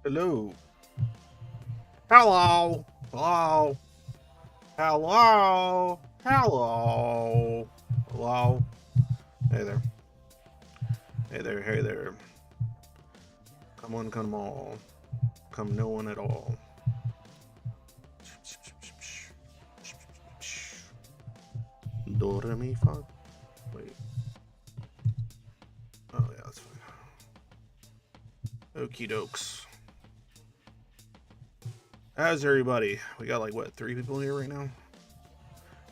Hello. Hello. Hello. Hello. Hello. Hello. Hey there. Hey there. Hey there. Come on, come all. Come no one at all. Do re mi fa. Wait. Oh yeah, that's fine. Okie dokes. How's everybody? We got like what, 3 people here right now?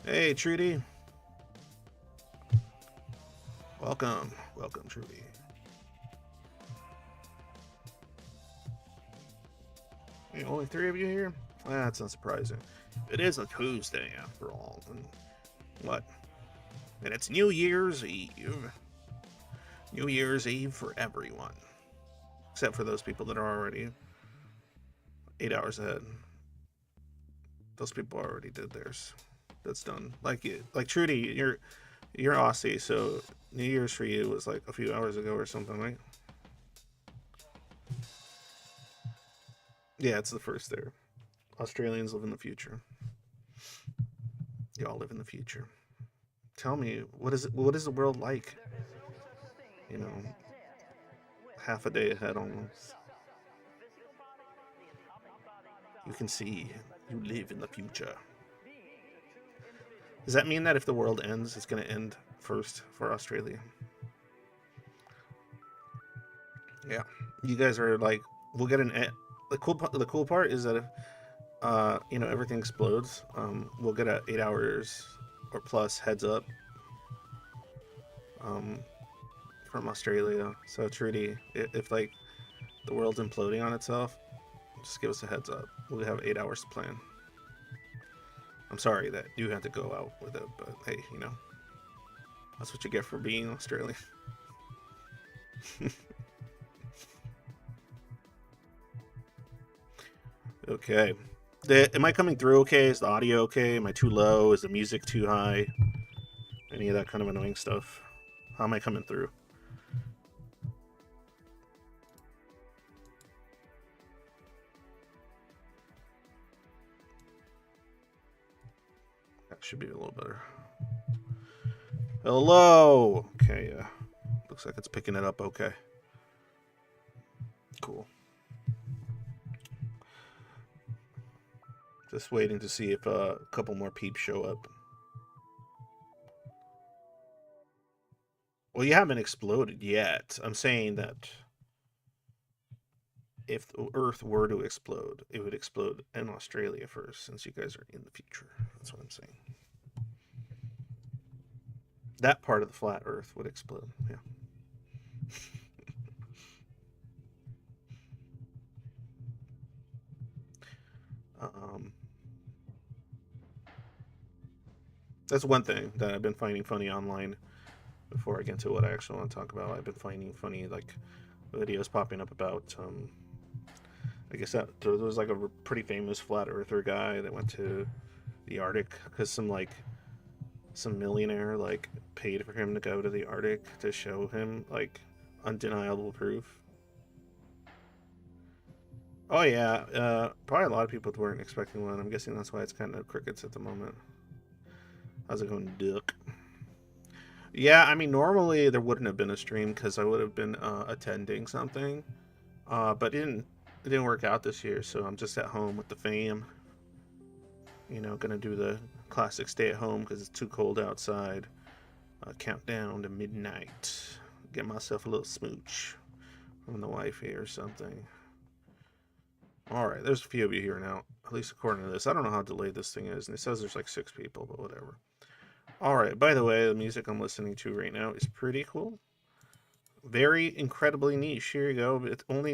Hey, Trudy. Welcome. Welcome, Trudy. Hey, only 3 of you here? That's not surprising. It is a Tuesday after all. And what? And it's New Year's Eve. New Year's Eve for everyone. Except for those people that are already 8 hours ahead. Those people already did theirs. That's done. Like Trudy, you're Aussie, so New Year's for you was like a few hours ago or something, right? Yeah, it's the first there. Australians live in the future. Y'all live in the future. tell me, what is it? What is the world like? You know, half a day ahead almost. You can see you live in the future. Does that mean that if the world ends, it's going to end first for Australia? Yeah, you guys are like, we'll get an. The cool part is that if everything explodes, we'll get a 8 hours or plus heads up um, from Australia. So Trudy, if like the world's imploding on itself, just give us a heads up. We'll have 8 hours to plan. I'm sorry that you had to go out with it, but hey, that's what you get for being Australian. Okay. Am I coming through okay? Is the audio okay? Am I too low? Is the music too high? Any of that kind of annoying stuff? How am I coming through? That should be a little better. Hello! Okay, yeah. Looks like it's picking it up okay. Cool. Just waiting to see if a couple more peeps show up. Well, you haven't exploded yet. I'm saying that if the Earth were to explode, it would explode in Australia first, since you guys are in the future. That's what I'm saying. That part of the flat Earth would explode, yeah. That's one thing that I've been finding funny online. Before I get to what I actually want to talk about, I've been finding funny like videos popping up about I guess that there was like a pretty famous flat earther guy that went to the Arctic because some millionaire like paid for him to go to the Arctic to show him like undeniable proof. Oh yeah, probably a lot of people weren't expecting one. I'm guessing that's why it's kind of crickets at the moment. How's it going, Duck? Yeah, I mean, normally there wouldn't have been a stream because I would have been attending something, but it didn't work out this year. So I'm just at home with the fam. Gonna do the classic stay at home because it's too cold outside. Countdown to midnight. Get myself a little smooch from the wife here or something. All right, there's a few of you here now, at least according to this. I don't know how delayed this thing is, and it says there's like 6 people, but whatever. All right, by the way, the music I'm listening to right now is pretty cool. Very incredibly niche. Here you go. It's only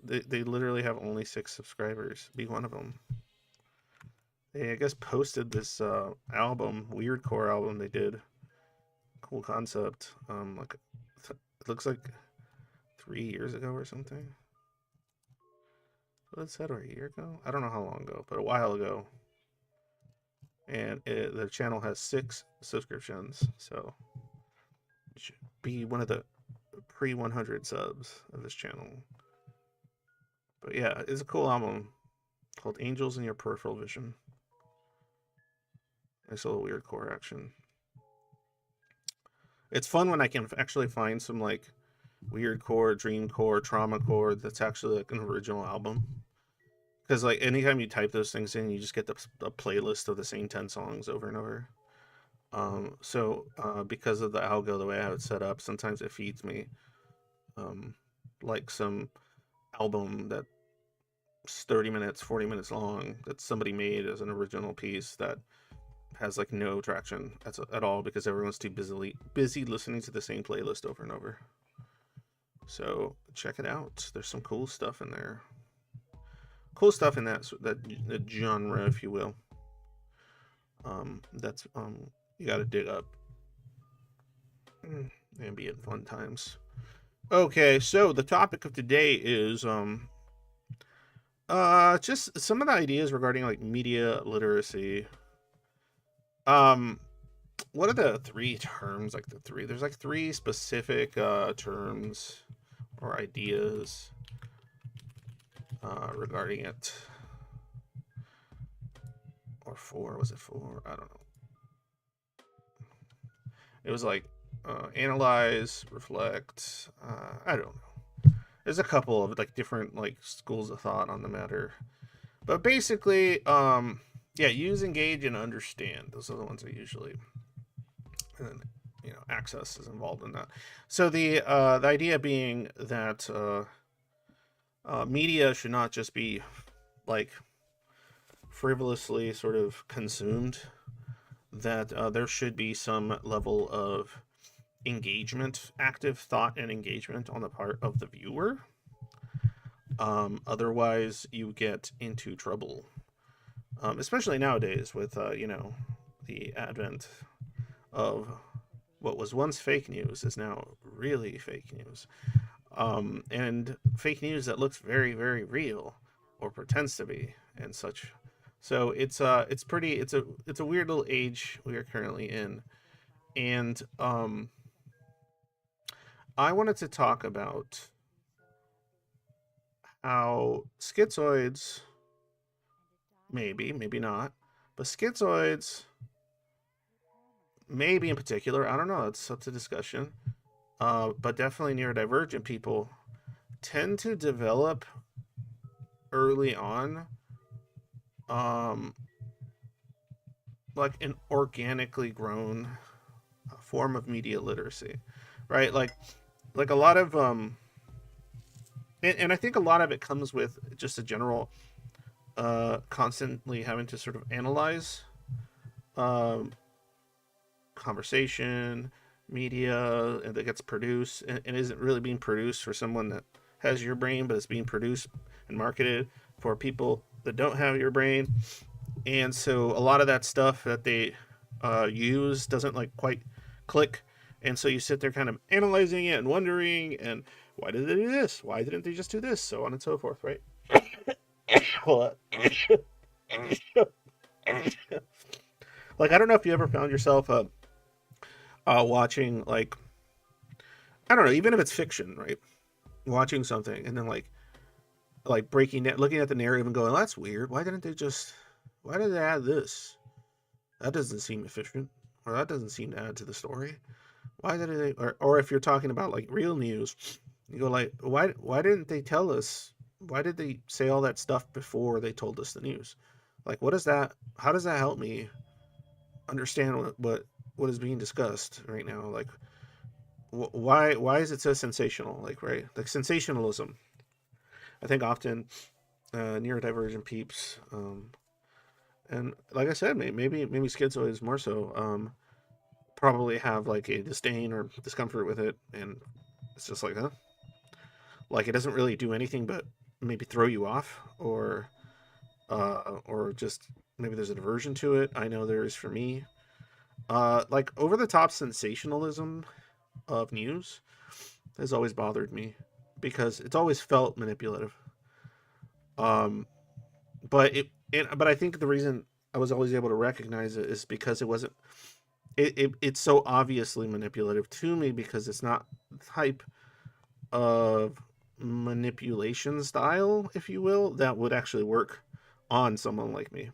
they literally have only 6 subscribers. Be one of them. They, I guess, posted this album, weirdcore album they did. Cool concept. Like it looks like 3 years ago or something. What said, or a year ago? I don't know how long ago, but a while ago. And the channel has 6 subscriptions, so it should be one of the pre-100 subs of this channel. But yeah, it's a cool album called Angels in Your Peripheral Vision. Nice little weird core action. It's fun when I can actually find some like weird core, dream core, trauma core that's actually like an original album. Because like anytime you type those things in, you just get the playlist of the same 10 songs over and over. So because of the algo, the way I have it set up, sometimes it feeds me like some album that's 30 minutes, 40 minutes long that somebody made as an original piece that has like no traction at all because everyone's too busy listening to the same playlist over and over. So check it out. There's some cool stuff in there. Cool stuff in that genre, if you will. That's you got to dig up. Ambient fun times. Okay, so the topic of today is just some of the ideas regarding like media literacy. What are the 3 terms? Like there's like 3 specific terms or ideas regarding it. Or 4, was it 4? I don't know. It was like analyze, reflect. I don't know. There's a couple of like different like schools of thought on the matter, but basically, yeah, use, engage, and understand. Those are the ones I usually, and then access is involved in that. So the idea being that media should not just be like frivolously sort of consumed. That there should be some level of engagement, active thought and engagement on the part of the viewer. Otherwise, you get into trouble, especially nowadays with the advent of what was once fake news is now really fake news, and fake news that looks very very real or pretends to be and such. So it's pretty it's a weird little age we are currently in, and I wanted to talk about how schizoids, maybe not, but schizoids, maybe in particular, I don't know, it's up to discussion, but definitely neurodivergent people tend to develop early on, um, like an organically grown form of media literacy, right? Like a lot of and I think a lot of it comes with just a general constantly having to sort of analyze um, conversation, media that gets produced and isn't really being produced for someone that has your brain, but it's being produced and marketed for people that don't have your brain. And so a lot of that stuff that they use doesn't like quite click. And so you sit there kind of analyzing it and wondering, and why did they do this? Why didn't they just do this? So on and so forth, right? Well, like I don't know if you ever found yourself watching like I don't know, even if it's fiction, right? Watching something and then like breaking it, looking at the narrative and going, "That's weird. Why didn't they just? Why did they add this? That doesn't seem efficient, or that doesn't seem to add to the story. Why did they? Or if you're talking about like real news, you go like, why didn't they tell us? Why did they say all that stuff before they told us the news? Like, what is that? How does that help me understand what is being discussed right now? Like, why is it so sensational? Like, right, like sensationalism. I think often neurodivergent peeps, and like I said, maybe schizoids more so, probably have like a disdain or discomfort with it, and it's just like, huh, like it doesn't really do anything but maybe throw you off, or just maybe there's an aversion to it. I know there is for me. Like over the top sensationalism of news has always bothered me because it's always felt manipulative. Um, but I think the reason I was always able to recognize it is because it wasn't it's so obviously manipulative to me because it's not the type of manipulation style, if you will, that would actually work on someone like me.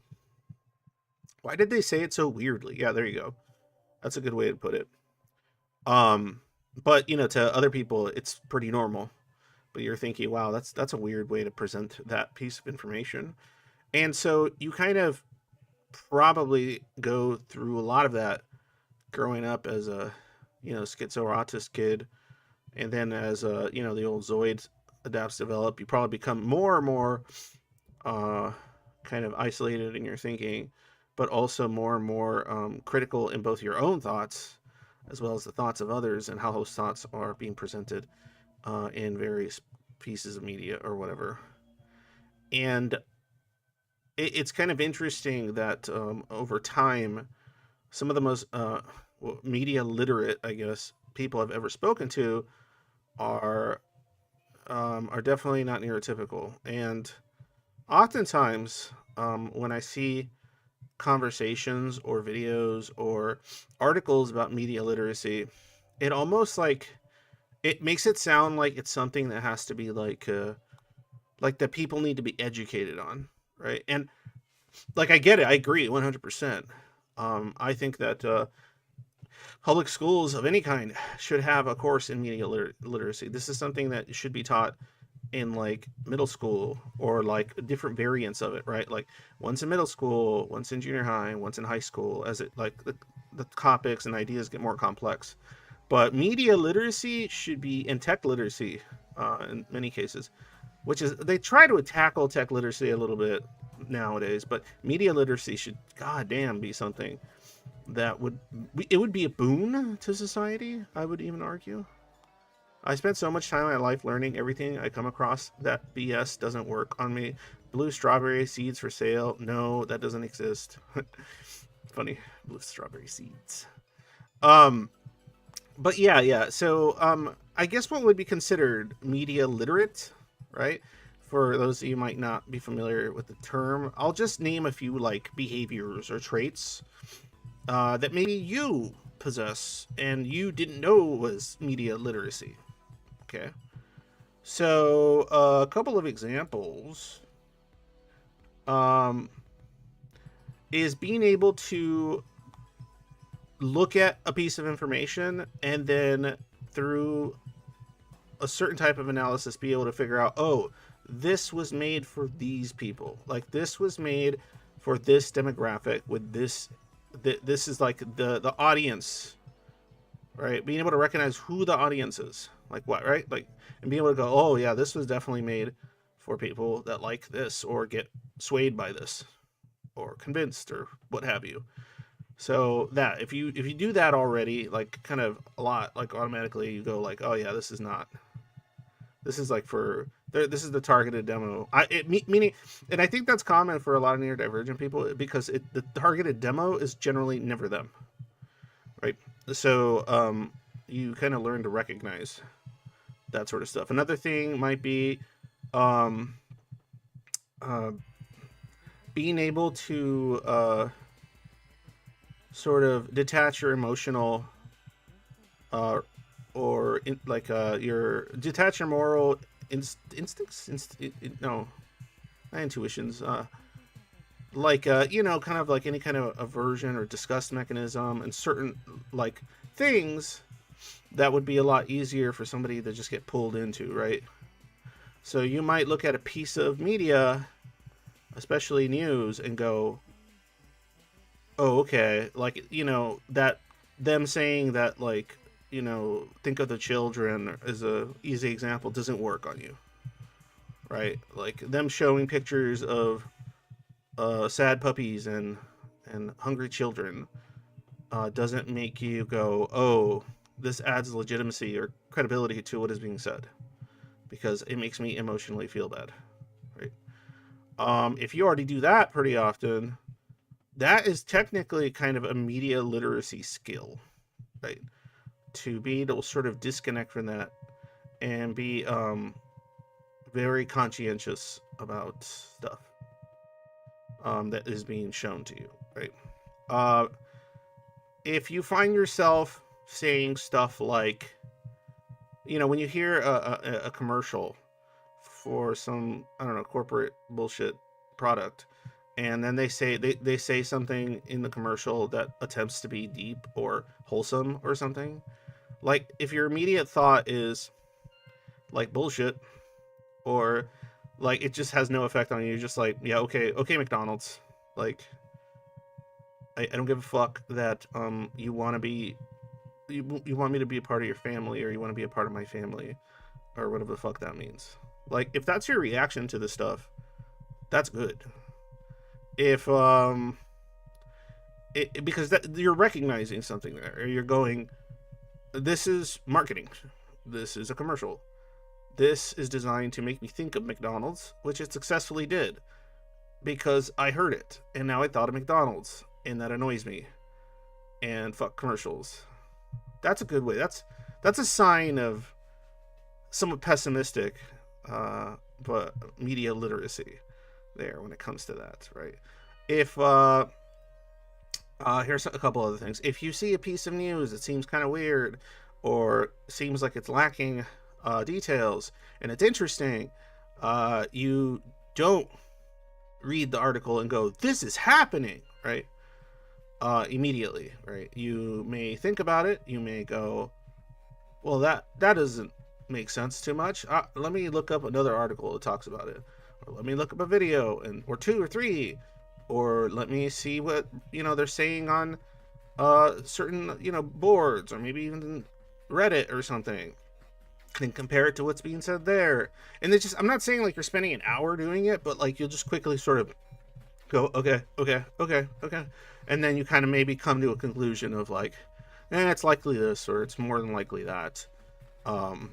Why did they say it so weirdly? Yeah, there you go. That's a good way to put it. Um, but to other people, it's pretty normal. But you're thinking, wow, that's a weird way to present that piece of information. And so you kind of probably go through a lot of that growing up as a schizo autist kid, and then as the old zoid adapts develop, you probably become more and more uh, kind of isolated in your thinking, but also more and more critical in both your own thoughts as well as the thoughts of others and how those thoughts are being presented in various pieces of media or whatever. And it's kind of interesting that over time, some of the most media literate, I guess, people I've ever spoken to are are definitely not neurotypical. And oftentimes, when I see conversations or videos or articles about media literacy, it almost like it makes it sound like it's something that has to be like that people need to be educated on, right? And like I get it, I agree 100%. I think that Public schools of any kind should have a course in media literacy. This is something that should be taught in like middle school, or like different variants of it, right? Like once in middle school, once in junior high, once in high school, as it like the topics and ideas get more complex. But media literacy should be, and tech literacy in many cases, which is, they try to tackle tech literacy a little bit nowadays, but media literacy should goddamn be something that would, it would be a boon to society, I would even argue. I spent so much time in my life learning everything I come across that BS doesn't work on me. Blue strawberry seeds for sale? No, that doesn't exist. Funny, blue strawberry seeds. But yeah. So I guess what would be considered media literate, right? For those of you who might not be familiar with the term, I'll just name a few like behaviors or traits that maybe you possess and you didn't know was media literacy. Okay. So a couple of examples is being able to look at a piece of information and then through a certain type of analysis be able to figure out, oh, this was made for these people. Like this was made for this demographic with this. This is like the audience, right? Being able to recognize who the audience is. Like what, right? Like, and being able to go, oh yeah, this was definitely made for people that like this or get swayed by this or convinced or what have you. So that if you do that already, like kind of a lot, like automatically you go like, oh yeah, this is not. This is like for this is the targeted demo. Meaning, and I think that's common for a lot of neurodivergent people because the targeted demo is generally never them, right? So you kind of learn to recognize that sort of stuff. Another thing might be being able to sort of detach your emotional or your detach your moral instincts. No, not intuitions. Kind of like any kind of aversion or disgust mechanism, and certain like things that would be a lot easier for somebody to just get pulled into, right? So you might look at a piece of media, especially news, and go, oh, okay, like, that them saying that, like, think of the children as a easy example doesn't work on you, right? Like them showing pictures of sad puppies and hungry children doesn't make you go, oh, this adds legitimacy or credibility to what is being said, because it makes me emotionally feel bad, right? If you already do that pretty often, that is technically kind of a media literacy skill, right? To be able to sort of disconnect from that and be very conscientious about stuff that is being shown to you, right? If you find yourself saying stuff like, when you hear a commercial for some, I don't know, corporate bullshit product, and then they say something in the commercial that attempts to be deep or wholesome or something, like if your immediate thought is like bullshit, or like it just has no effect on you, you're just like, yeah, okay, McDonald's, like I don't give a fuck that you want to be you want me to be a part of your family, or you want to be a part of my family, or whatever the fuck that means. Like if that's your reaction to this stuff, that's good. If because you're recognizing something there, or you're going, this is marketing, this is a commercial, this is designed to make me think of McDonald's, which it successfully did because I heard it and now I thought of McDonald's, and that annoys me, and fuck commercials. That's a good way. That's a sign of somewhat pessimistic but media literacy there when it comes to that, right? If here's a couple other things. If you see a piece of news that seems kind of weird or seems like it's lacking details and it's interesting, you don't read the article and go, this is happening, right? immediately, right? You may think about it. You may go, well, that doesn't make sense too much. Let me look up another article that talks about it, or let me look up a video and or two or three, or let me see what they're saying on certain boards, or maybe even Reddit or something, and compare it to what's being said there. And it's just, I'm not saying like you're spending an hour doing it, but like you'll just quickly sort of go, okay, okay, okay, okay, and then you kind of maybe come to a conclusion of like, it's likely this, or it's more than likely that. um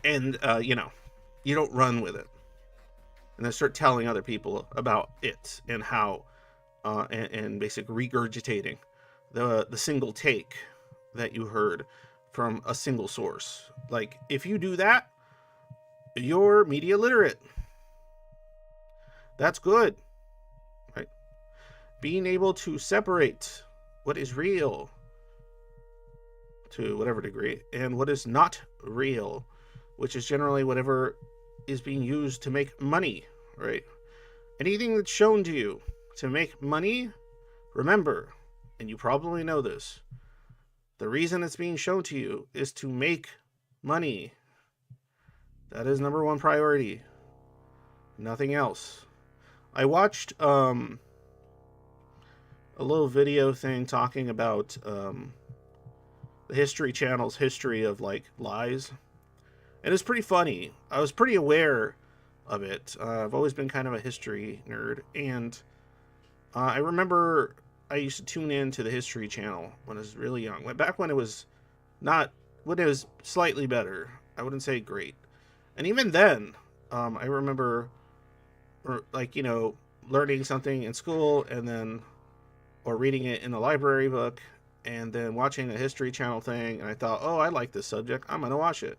and you don't run with it and then start telling other people about it and how and basically regurgitating the single take that you heard from a single source. Like, if you do that, you're media literate. That's good, right? Being able to separate what is real to whatever degree and what is not real, which is generally whatever is being used to make money, right? Anything that's shown to you to make money, remember, and you probably know this, the reason it's being shown to you is to make money. That is number one priority. Nothing else. I watched a little video thing talking about the History Channel's history of like lies. And it's pretty funny. I was pretty aware of it. I've always been kind of a history nerd, and I remember I used to tune in to the History Channel when I was really young. Back when it was not, when it was slightly better. I wouldn't say great. And even then, I remember, like, learning something in school and then, or reading it in a library book, and then watching a History Channel thing, and I thought, oh, I like this subject, I'm going to watch it.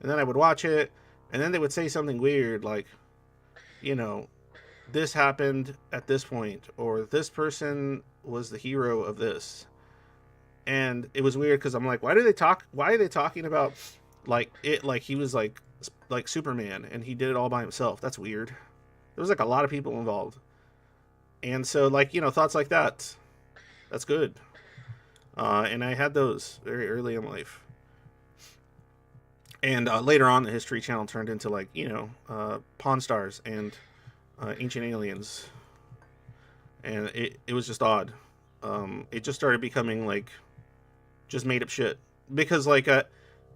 And then I would watch it, and then they would say something weird like, this happened at this point, or this person was the hero of this. And it was weird because I'm like, why are they talking about like it like he was like Superman and he did it all by himself? That's weird. There was like a lot of people involved. And so, like, thoughts like that, that's good. And I had those very early in life. And later on, the History Channel turned into like Pawn Stars and Ancient Aliens, and it was just odd. It just started becoming like just made up shit, because like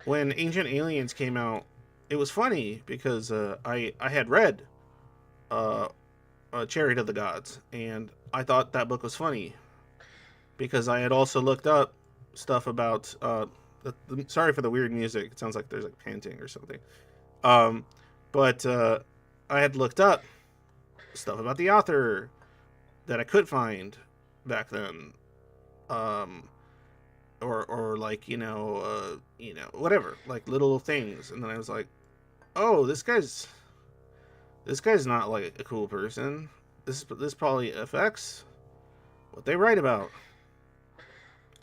when Ancient Aliens came out, it was funny because I had read Chariot of the Gods, and I thought that book was funny because I had also looked up stuff about sorry for the weird music. It sounds like there's like panting or something. Um, but I had looked up stuff about the author that I could find back then. Or like whatever, like little things, and then I was like, oh, this guy's not like a cool person. This probably affects what they write about,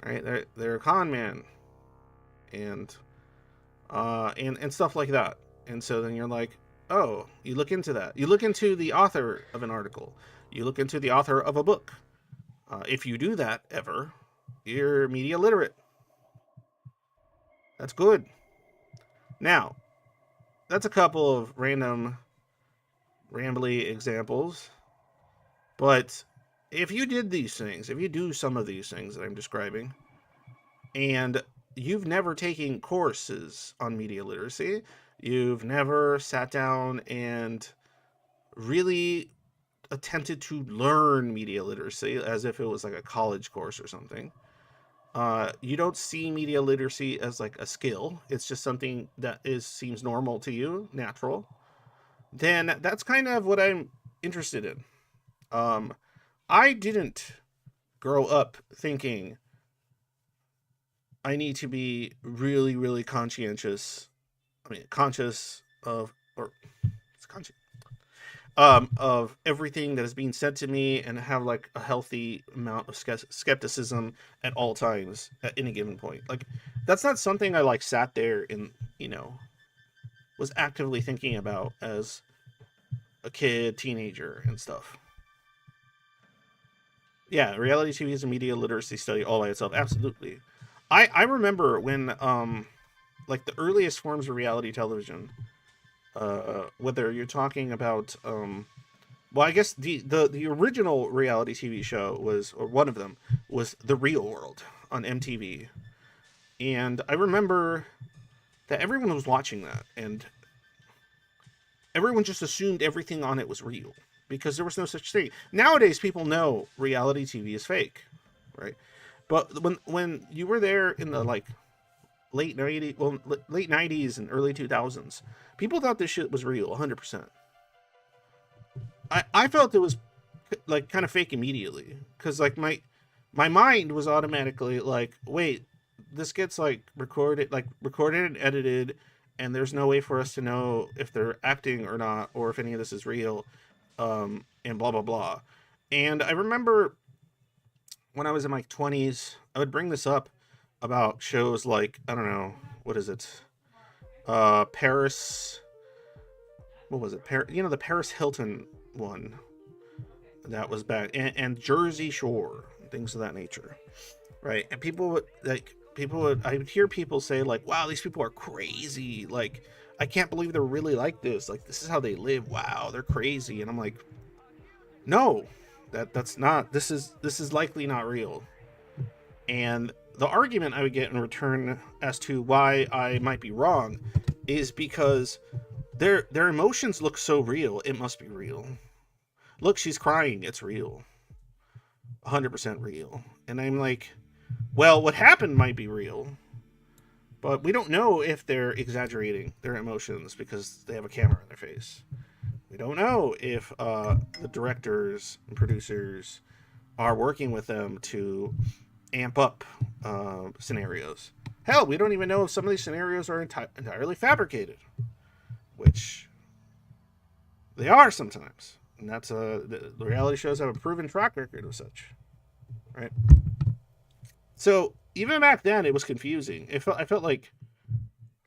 right? They're a con man, and and stuff like that. And so then you're like, oh, you look into that. You look into the author of an article. You look into the author of a book. If you do that ever, you're media literate. That's good. Now, that's a couple of random, rambly examples. But if you did these things, if you do some of these things that I'm describing, and you've never taken courses on media literacy, you've never sat down and really attempted to learn media literacy as if it was like a college course or something, you don't see media literacy as like a skill, it's just something that seems normal to you, natural, then that's kind of what I'm interested in. um I didn't grow up thinking I need to be really, really conscientious. I mean, conscious of, or it's conscious, of everything that is being said to me, and have like a healthy amount of skepticism at all times at any given point. Like, that's not something I like sat there and was actively thinking about as a kid, teenager, and stuff. Yeah, reality TV is a media literacy study all by itself. Absolutely. I remember when like the earliest forms of reality television, whether you're talking about well, I guess the original reality TV show was, or one of them was The Real World on MTV. And I remember that everyone was watching that, and everyone just assumed everything on it was real because there was no such thing. Nowadays, people know reality TV is fake, right? But when you were there in the like late 90s and early 2000s, people thought this shit was real 100%. I felt it was like kind of fake immediately because like my mind was automatically like, wait, this gets like recorded and edited, and there's no way for us to know if they're acting or not, or if any of this is real, and blah blah blah. And I remember when I was in my 20s, I would bring this up about shows like, I don't know, what is it, Paris, what was it, the Paris Hilton one that was back, and Jersey Shore, things of that nature, right? And I would hear people say like, "Wow, these people are crazy! Like, I can't believe they're really like this. Like, this is how they live. Wow, they're crazy." And I'm like, "No, that's not. This is likely not real." And the argument I would get in return as to why I might be wrong is because their emotions look so real. It must be real. Look, she's crying. It's real. 100% real. And I'm like, well, what happened might be real, but we don't know if they're exaggerating their emotions because they have a camera in their face. We don't know if the directors and producers are working with them to amp up scenarios. Hell, we don't even know if some of these scenarios are entirely fabricated, which they are sometimes. And that's the reality shows have a proven track record of such, right? So even back then, it was confusing. I felt like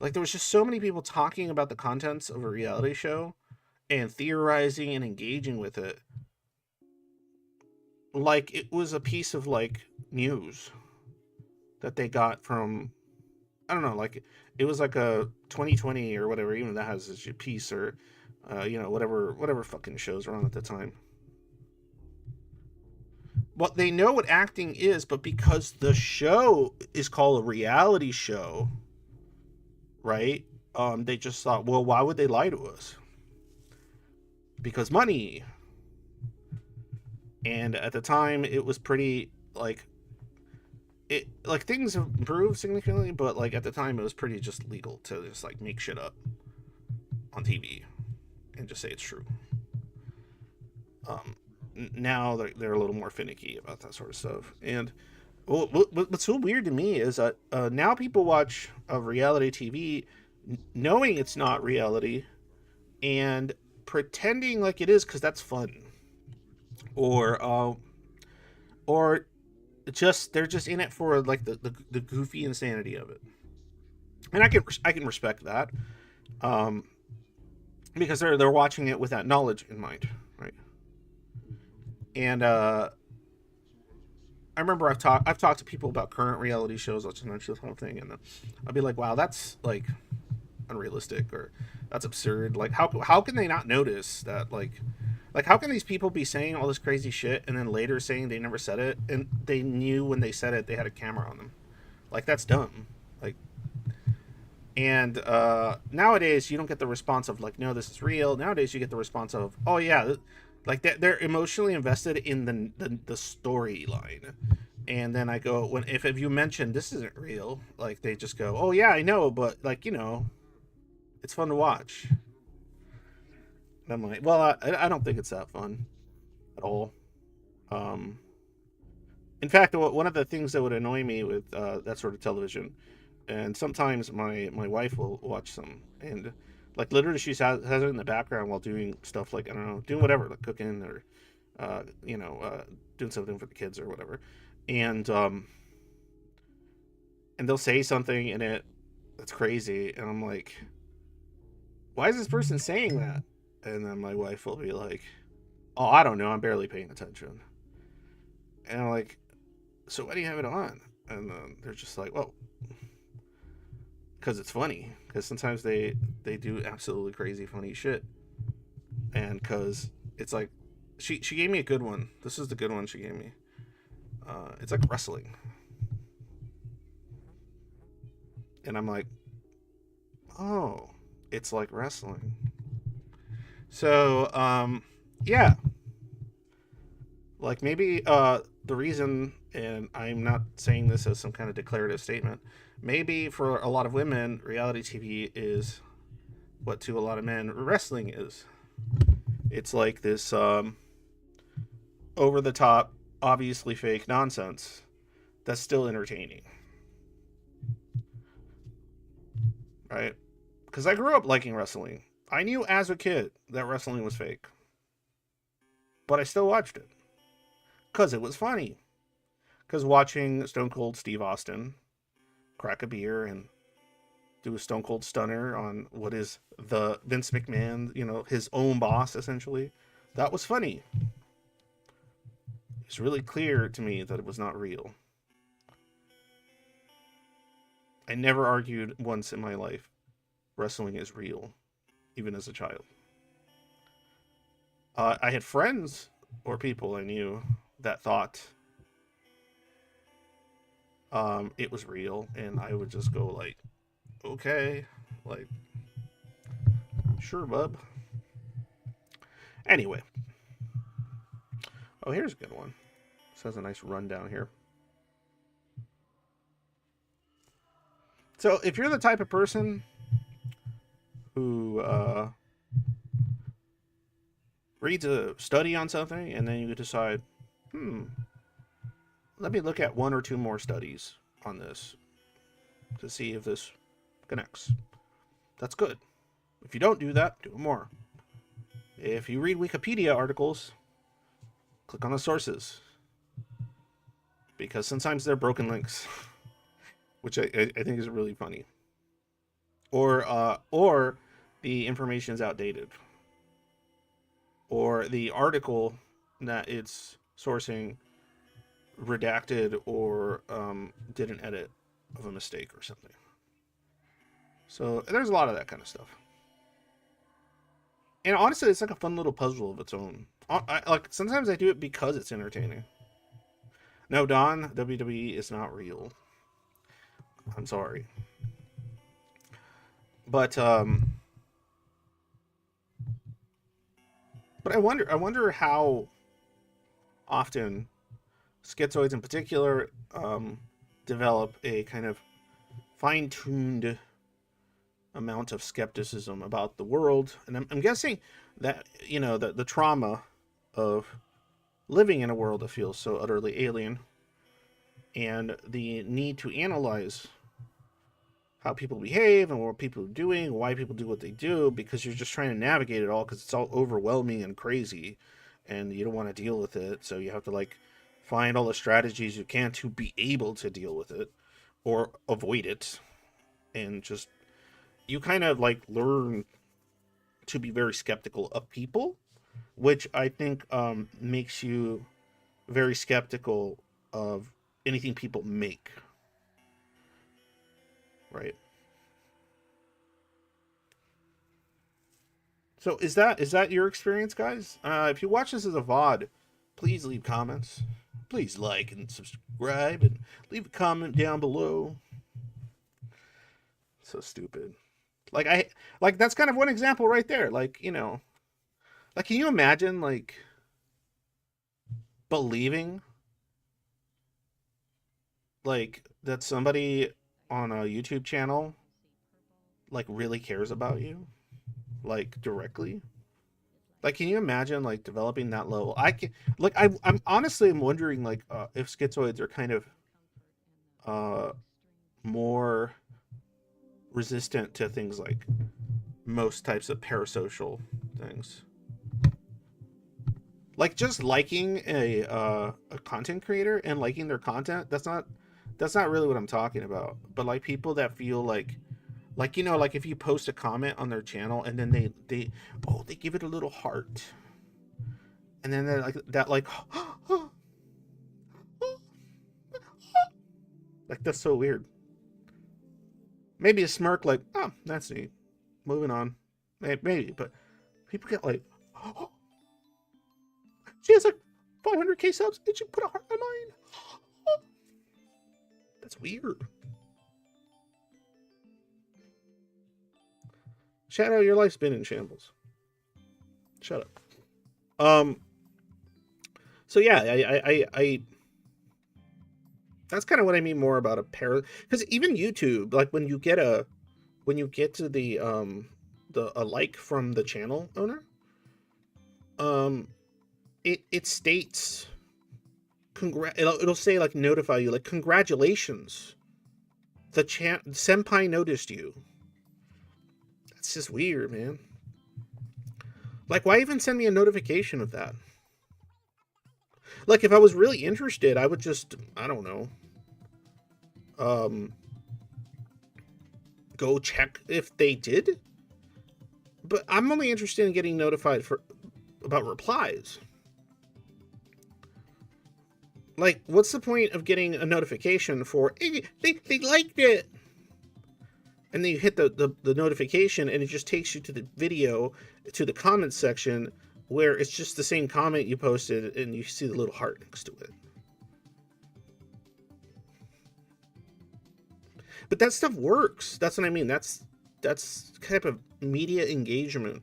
there was just so many people talking about the contents of a reality show and theorizing and engaging with it, like it was a piece of like news that they got from, I don't know, like it was like a 2020 or whatever, even that has a piece, or whatever fucking shows were on at the time. Well, they know what acting is, but because the show is called a reality show, right? They just thought, well, why would they lie to us? Because money. And at the time, it was pretty like it. Like things have improved significantly, but like at the time, it was pretty just legal to just like make shit up on TV and just say it's true. Um, Now they're a little more finicky about that sort of stuff. And what's so weird to me is that now people watch reality TV knowing it's not reality and pretending like it is because that's fun, or just they're just in it for like the goofy insanity of it. And I can respect that, um, because they're watching it with that knowledge in mind, right? And I remember I've talked to people about current reality shows, let's mention this whole thing, and I'll be like, wow, that's like unrealistic, or that's absurd. Like how can they not notice that, like how can these people be saying all this crazy shit and then later saying they never said it, and they knew when they said it they had a camera on them? Like that's dumb. Like, and nowadays you don't get the response of like, no, this is real. Nowadays you get the response of, oh yeah, like they're emotionally invested in the storyline. And then I go, when if you mention this isn't real, like they just go, oh yeah, I know, but like it's fun to watch. And I'm like, well, I don't think it's that fun at all. Um, in fact, one of the things that would annoy me with that sort of television, and sometimes my wife will watch some, and like literally she has it in the background while doing stuff like, I don't know, doing whatever, like cooking, or doing something for the kids or whatever, and they'll say something in it that's crazy, and I'm like, why is this person saying that? And then my wife will be like, oh, I don't know, I'm barely paying attention. And I'm like, so why do you have it on? And they're just like, well, because it's funny. Because sometimes they do absolutely crazy funny shit, and because it's like, she gave me a good one. This is the good one she gave me. It's like wrestling, and I'm like, oh, it's like wrestling. So yeah, like maybe the reason, and I'm not saying this as some kind of declarative statement, maybe for a lot of women, reality TV is what to a lot of men wrestling is. It's like this over the top, obviously fake nonsense that's still entertaining, right? Because I grew up liking wrestling. I knew as a kid that wrestling was fake, but I still watched it because it was funny. Because watching Stone Cold Steve Austin crack a beer and do a Stone Cold Stunner on what is the Vince McMahon, his own boss, essentially, that was funny. It's really clear to me that it was not real. I never argued once in my life wrestling is real, even as a child. I had friends or people I knew that thought it was real, and I would just go like, okay, like, sure, bub. Anyway, oh, here's a good one. This has a nice rundown here. So, if you're the type of person who reads a study on something and then you decide, let me look at one or two more studies on this to see if this connects, that's good. If you don't do that, do more. If you read Wikipedia articles, click on the sources, because sometimes they're broken links, which I think is really funny. Or the information is outdated, or the article that it's sourcing redacted or did an edit of a mistake or something. So there's a lot of that kind of stuff. And honestly, it's like a fun little puzzle of its own. Like sometimes I do it because it's entertaining. No, Don, WWE is not real. I'm sorry, but I wonder how often schizoids in particular develop a kind of fine-tuned amount of skepticism about the world, and I'm guessing that the trauma of living in a world that feels so utterly alien, and the need to analyze how people behave and what people are doing, why people do what they do, because you're just trying to navigate it all because it's all overwhelming and crazy, and you don't want to deal with it, so you have to like find all the strategies you can to be able to deal with it or avoid it, and just you kind of like learn to be very skeptical of people, which I think makes you very skeptical of anything people make, right? So is that your experience, guys? If you watch this as a VOD, please leave comments. Please like and subscribe and leave a comment down below. So stupid. Like that's kind of one example right there. Like can you imagine like believing like that somebody on a YouTube channel like really cares about you, like directly? Like, can you imagine like developing that level? I can like I'm honestly I'm wondering like if schizoids are kind of uh more resistant to things like most types of parasocial things. Like just liking a content creator and liking their content, that's not really what I'm talking about. But like people that feel like like if you post a comment on their channel and then they give it a little heart, and then they're like that like Like, that's so weird. Maybe a smirk, like, oh, that's neat. Moving on. Maybe, but people get like, oh, she has like 500k subs and she put a heart on mine. Oh, that's weird. Shadow, your life's been in shambles. Shut up. So yeah, I that's kind of what I mean more about a pair, because even YouTube, like when you get to the a like from the channel owner, um it states it'll say, like, notify you, like, congratulations, the senpai noticed you. That's just weird, man. Like, why even send me a notification of that? Like, if I was really interested, I would just, I don't know, um go check if they did. But I'm only interested in getting notified about replies. Like, what's the point of getting a notification for, hey, they liked it? And then you hit the notification, and it just takes you to the video, to the comments section, where it's just the same comment you posted, and you see the little heart next to it. But that stuff works. That's what I mean. That's type of media engagement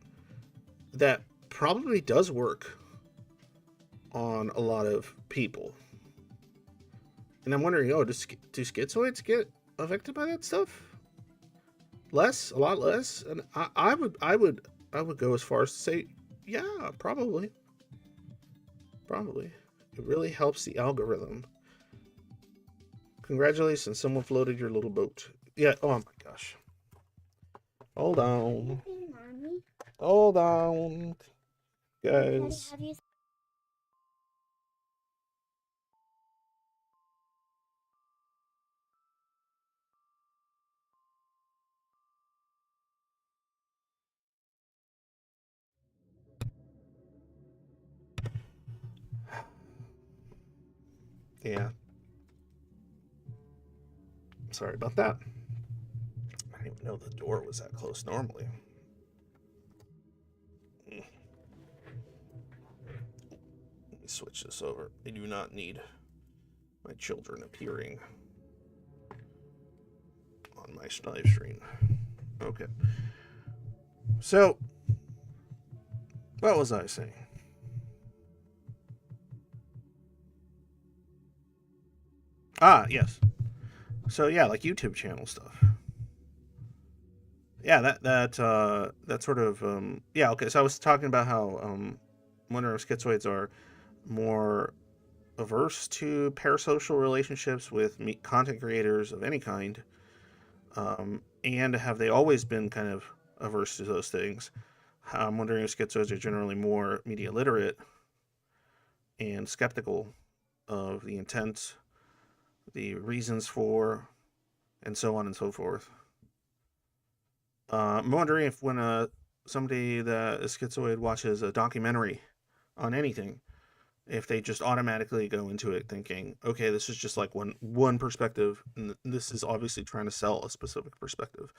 that probably does work on a lot of people. And I'm wondering, do schizoids get affected by that stuff? Less, a lot less. And I would go as far as to say, yeah, probably. It really helps the algorithm. Congratulations, someone floated your little boat. Yeah. Oh my gosh. Hold on. Hold on, guys. Yeah. Sorry about that. I didn't even know the door was that close normally. Let me switch this over. I do not need my children appearing on my live stream. Okay. So, what was I saying? Yes. So yeah, like YouTube channel stuff. Yeah, that sort of yeah. Okay, so I was talking about how wonder if schizoids are more averse to parasocial relationships with content creators of any kind, and have they always been kind of averse to those things? I'm wondering if schizoids are generally more media literate and skeptical of the intent, the reasons for, and so on and so forth. I'm wondering if when somebody that is schizoid watches a documentary on anything, if they just automatically go into it thinking, okay, this is just like one perspective, and this is obviously trying to sell a specific perspective,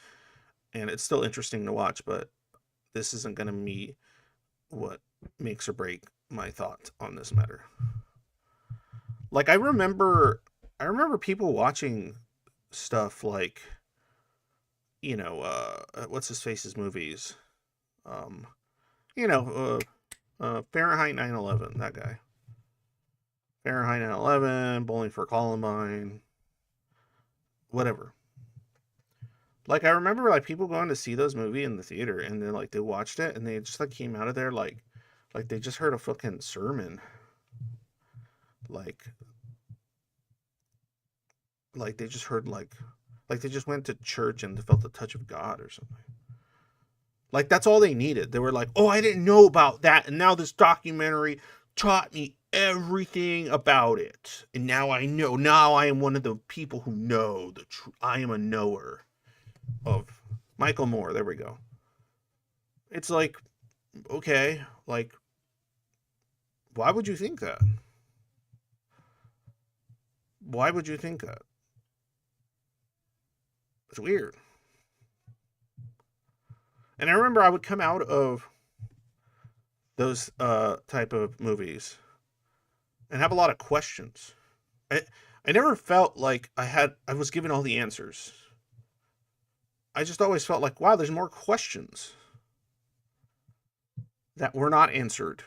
and it's still interesting to watch, but this isn't going to be what makes or break my thought on this matter. Like, I remember people watching stuff like, what's his face's movies, um, Fahrenheit 9/11, that guy. Fahrenheit 9/11, Bowling for Columbine, whatever. Like, I remember, like, people going to see those movies in the theater, and then, like, they watched it, and they just, like, came out of there like they just heard a fucking sermon. Like they just heard, like they just went to church and felt the touch of God or something. Like, that's all they needed. They were like, oh, I didn't know about that, and now this documentary taught me everything about it. And now I know. Now I am one of the people who know the truth. I am a knower of Michael Moore. There we go. It's like, okay, like, why would you think that? Why would you think that? It's weird. And I remember I would come out of those type of movies and have a lot of questions. I never felt like I was given all the answers. I just always felt like, wow, there's more questions that were not answered,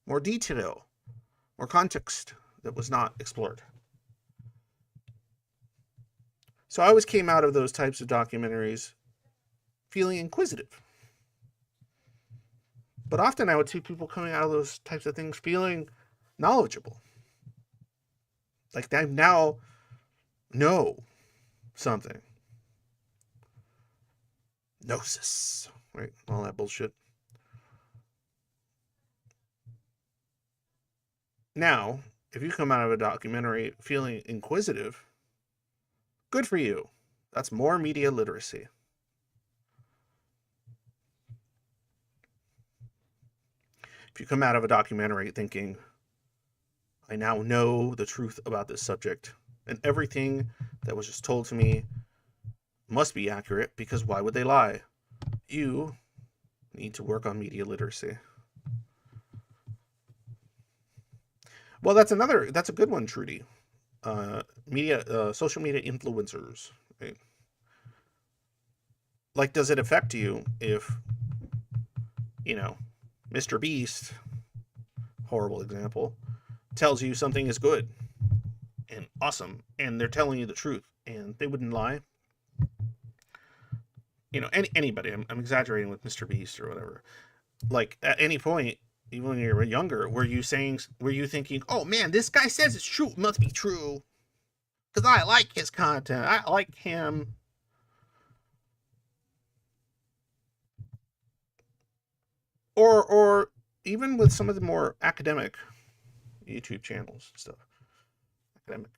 more detail, more context that was not explored. So I always came out of those types of documentaries feeling inquisitive. But often I would see people coming out of those types of things feeling knowledgeable. Like they now know something. Gnosis, right? All that bullshit. Now, if you come out of a documentary feeling inquisitive, good for you. That's more media literacy. If you come out of a documentary thinking, I now know the truth about this subject, and everything that was just told to me must be accurate, because why would they lie? You need to work on media literacy. Well, that's a good one, Trudy. Social media influencers, right? Like, does it affect you if, Mr. Beast, horrible example, tells you something is good and awesome, and they're telling you the truth, and they wouldn't lie? Anybody, I'm exaggerating with Mr. Beast or whatever. Like, at any point, even when you were younger, were you thinking, oh man, this guy says it's true, it must be true, because I like his content, I like him? Or even with some of the more academic YouTube channels and stuff. Academic.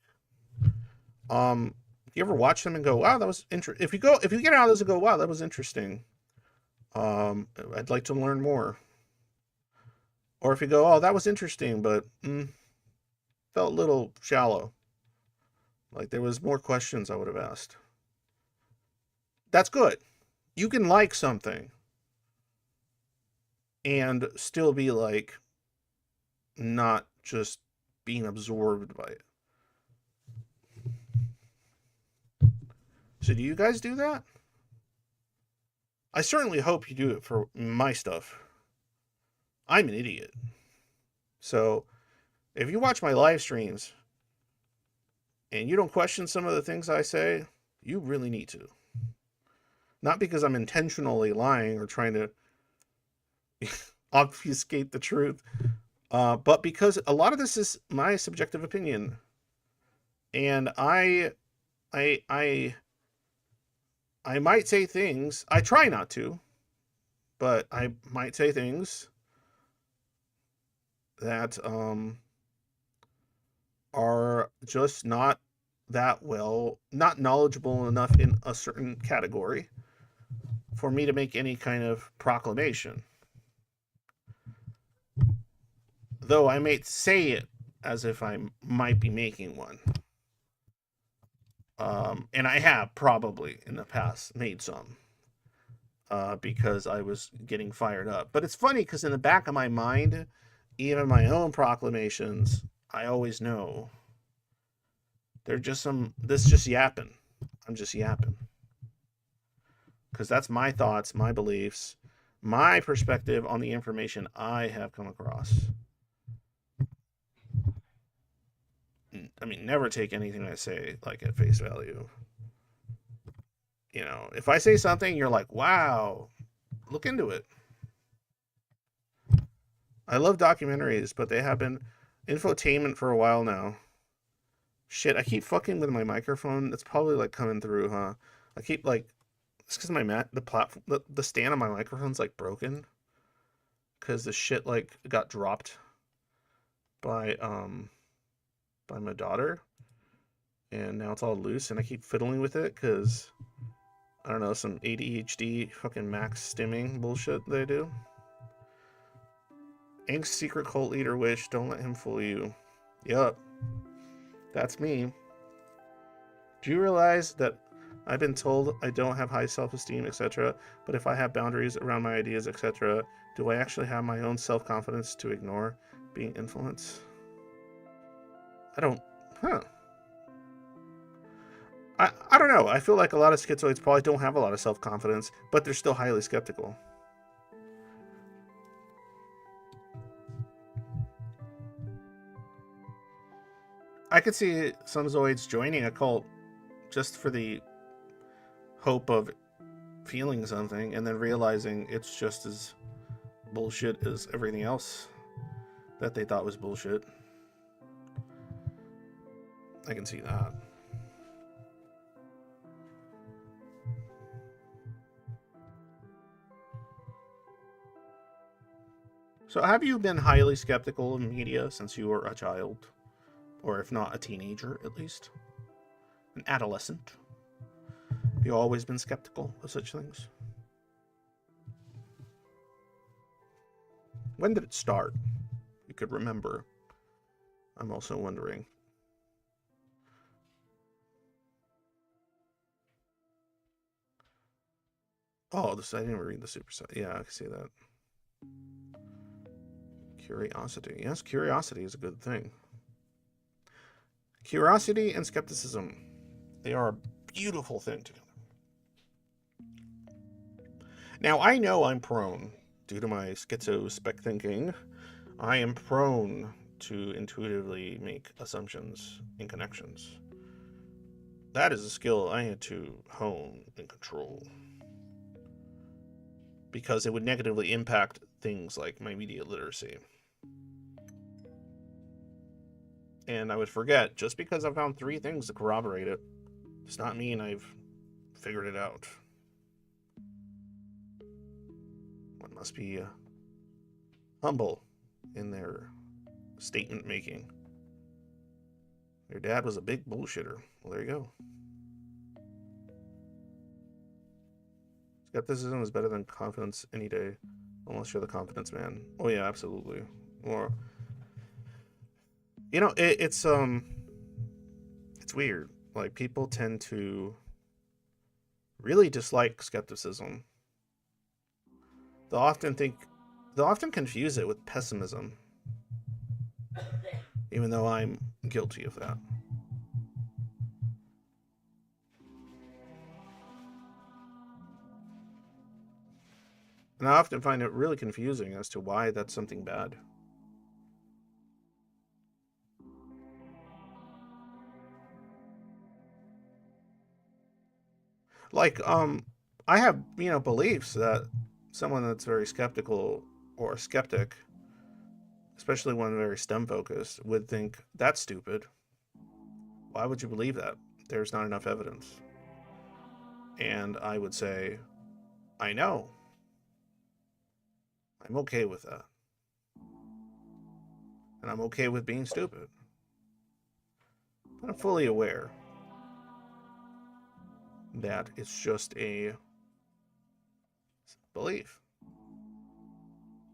You ever watch them and go, wow, that was interesting? If you get out of this and go, wow, that was interesting. I'd like to learn more. Or if you go, oh, that was interesting, but felt a little shallow. Like there was more questions I would have asked. That's good. You can like something and still be like not just being absorbed by it. So do you guys do that? I certainly hope you do it for my stuff. I'm an idiot. So if you watch my live streams and you don't question some of the things I say, you really need to. Not because I'm intentionally lying or trying to obfuscate the truth, but because a lot of this is my subjective opinion. And I might say things, I try not to, but I might say things that are just not not knowledgeable enough in a certain category for me to make any kind of proclamation. Though I may say it as if I might be making one. And I have probably in the past made some because I was getting fired up. But it's funny because in the back of my mind, even my own proclamations, I always know they're just yapping. I'm just yapping. Because that's my thoughts, my beliefs, my perspective on the information I have come across. I mean, never take anything I say like at face value. If I say something, you're like, wow, look into it. I love documentaries, but they have been infotainment for a while now. Shit, I keep fucking with my microphone. It's probably like coming through, huh? I keep like, it's because the platform, the stand on my microphone's like broken. Because the shit like got dropped by my daughter, and now it's all loose, and I keep fiddling with it because I don't know, some ADHD fucking max stimming bullshit they do. Ink's secret cult leader wish, don't let him fool you. Yup, that's me. Do you realize that I've been told I don't have high self-esteem, etc. But if I have boundaries around my ideas, etc., do I actually have my own self-confidence to ignore being influenced? I don't... Huh. I don't know. I feel like a lot of schizoids probably don't have a lot of self-confidence, but they're still highly skeptical. I could see some Zoids joining a cult just for the hope of feeling something and then realizing it's just as bullshit as everything else that they thought was bullshit. I can see that. So have you been highly skeptical of media since you were a child? Or if not a teenager, at least? An adolescent? Have you always been skeptical of such things? When did it start? You could remember. I'm also wondering. Oh, this I didn't read the superset. Yeah, I can see that. Curiosity. Yes, curiosity is a good thing. Curiosity and skepticism. They are a beautiful thing together. Now, I know I'm prone, due to my schizospec thinking, I am prone to intuitively make assumptions and connections. That is a skill I had to hone and control, because it would negatively impact things like my media literacy. And I would forget, just because I found 3 things to corroborate it, does not mean I've figured it out. One must be humble in their statement making. Your dad was a big bullshitter. Well, there you go. Skepticism is better than confidence any day, unless you're the confidence man. Oh yeah, absolutely. Or, you know, it's weird. Like, people tend to really dislike skepticism. They'll often confuse it with pessimism, even though I'm guilty of that. And I often find it really confusing as to why that's something bad. Like, I have, beliefs that someone that's very skeptical or a skeptic, especially one very STEM focused, would think that's stupid. Why would you believe that? There's not enough evidence. And I would say, I know. I'm okay with that. And I'm okay with being stupid. But I'm fully aware that it's just a belief.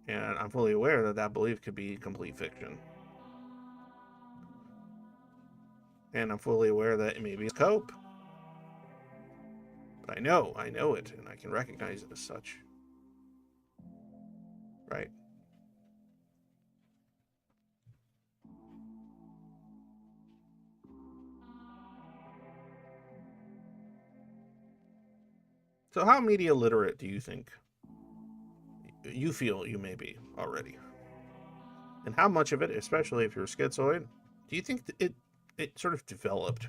And I'm fully aware that that belief could be complete fiction. And I'm fully aware that maybe it's cope. But I know it, and I can recognize it as such. Right? So how media literate do you think you feel you may be already? And how much of it, especially if you're schizoid, do you think it sort of developed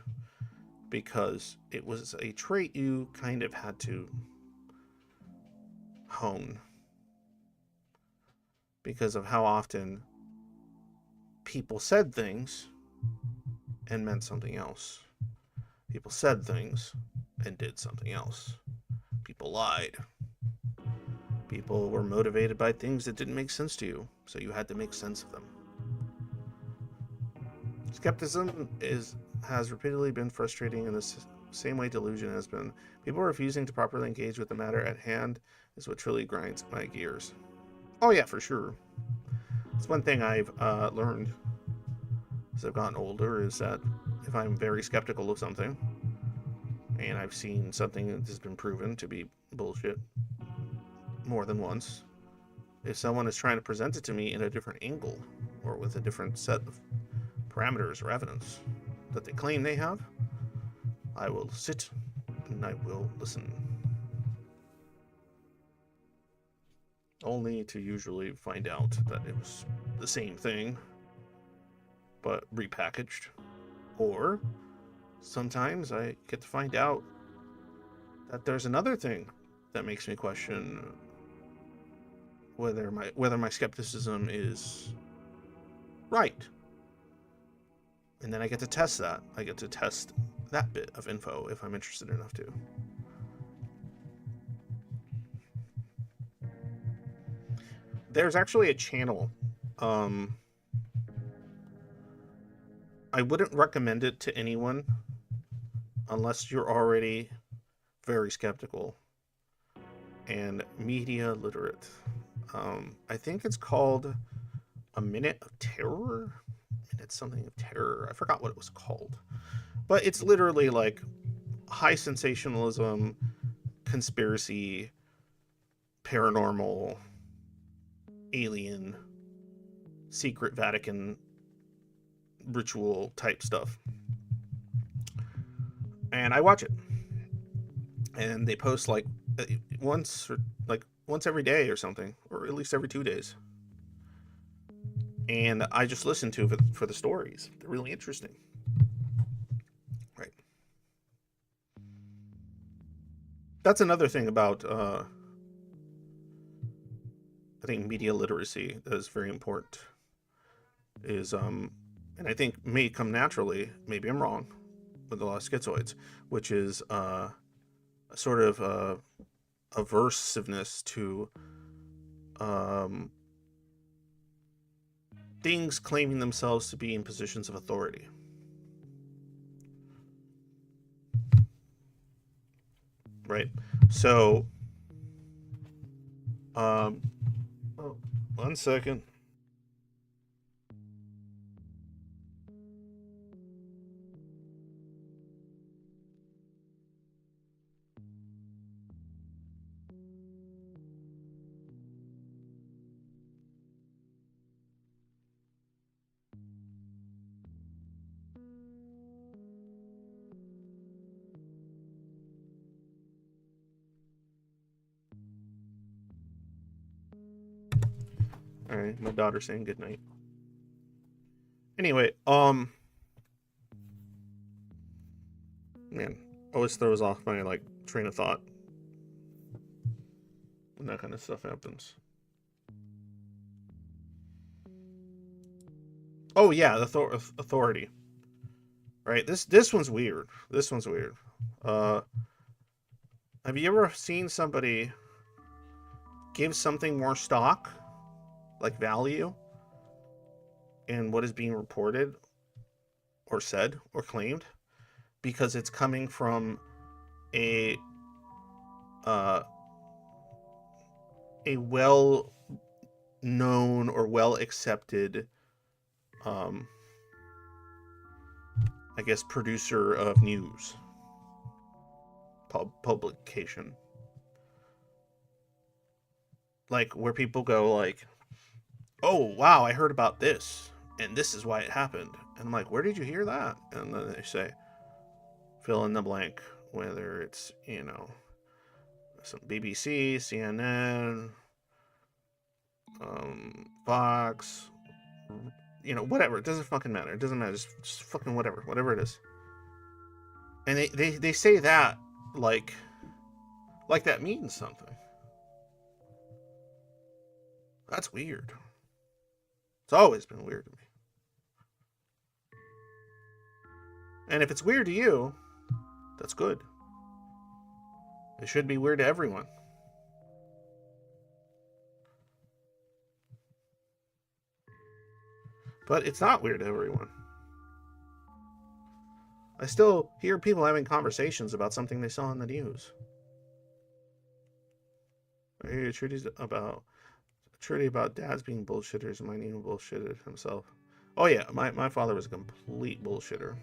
because it was a trait you kind of had to hone because of how often people said things and meant something else? People said things and did something else. People lied. People were motivated by things that didn't make sense to you, so you had to make sense of them. Skepticism has repeatedly been frustrating in the same way delusion has been. People refusing to properly engage with the matter at hand is what truly grinds my gears. Oh yeah, for sure. It's one thing I've learned as I've gotten older, is that if I'm very skeptical of something, and I've seen something that has been proven to be bullshit more than once, if someone is trying to present it to me in a different angle or with a different set of parameters or evidence that they claim they have, I will sit and I will listen. Only to usually find out that it was the same thing, but repackaged. Or sometimes I get to find out that there's another thing that makes me question whether my skepticism is right. And then I get to test that. I get to test that bit of info if I'm interested enough to. There's actually a channel. I wouldn't recommend it to anyone unless you're already very skeptical and media literate. I think it's called A Minute of Terror. Minute something of Terror. I forgot what it was called. But it's literally like high sensationalism, conspiracy, paranormal, alien, secret Vatican ritual type stuff. And I watch it. And they post like once every day or something, or at least every 2 days. And I just listen to it for the stories. They're really interesting. Right. That's another thing about I think media literacy that is very important. Is and I think may come naturally, maybe I'm wrong, with a lot of schizoids, which is a sort of aversiveness to things claiming themselves to be in positions of authority. Right? So, oh, 1 second. All right, my daughter's saying goodnight. Anyway, man, always throws off my like train of thought when that kind of stuff happens. Oh yeah, the authority. Right. This one's weird. This one's weird. Uh, have you ever seen somebody give something more stock, like value, in what is being reported or said or claimed, because it's coming from a well known or well accepted I guess producer of news publication, like where people go like, oh wow, I heard about this and this is why it happened, and I'm like, where did you hear that? And then they say fill in the blank, whether it's some BBC, CNN, Fox, whatever. It doesn't fucking matter. It doesn't matter. Just fucking whatever it is. And they say that like that means something. That's weird. It's always been weird to me. And if it's weird to you, that's good. It should be weird to everyone. But it's not weird to everyone. I still hear people having conversations about something they saw on the news. I hear Trudy's about dads being bullshitters and my name bullshitted himself. Oh yeah, my father was a complete bullshitter.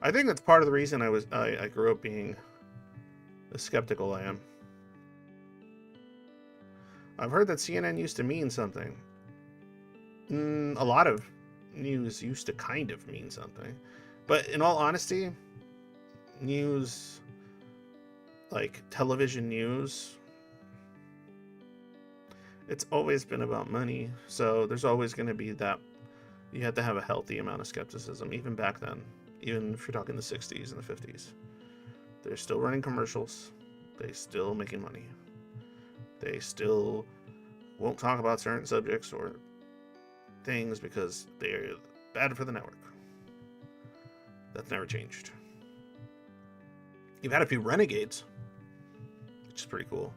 I think that's part of the reason I grew up being as skeptical I am. I've heard that CNN used to mean something. A lot of news used to kind of mean something. But in all honesty, news, like television news, it's always been about money. So there's always going to be that. You had to have a healthy amount of skepticism, even back then. Even if you're talking the 60s and the 50s. They're still running commercials. They still making money. They still won't talk about certain subjects or things because they're bad for the network. That's never changed. You've had a few renegades, which is pretty cool.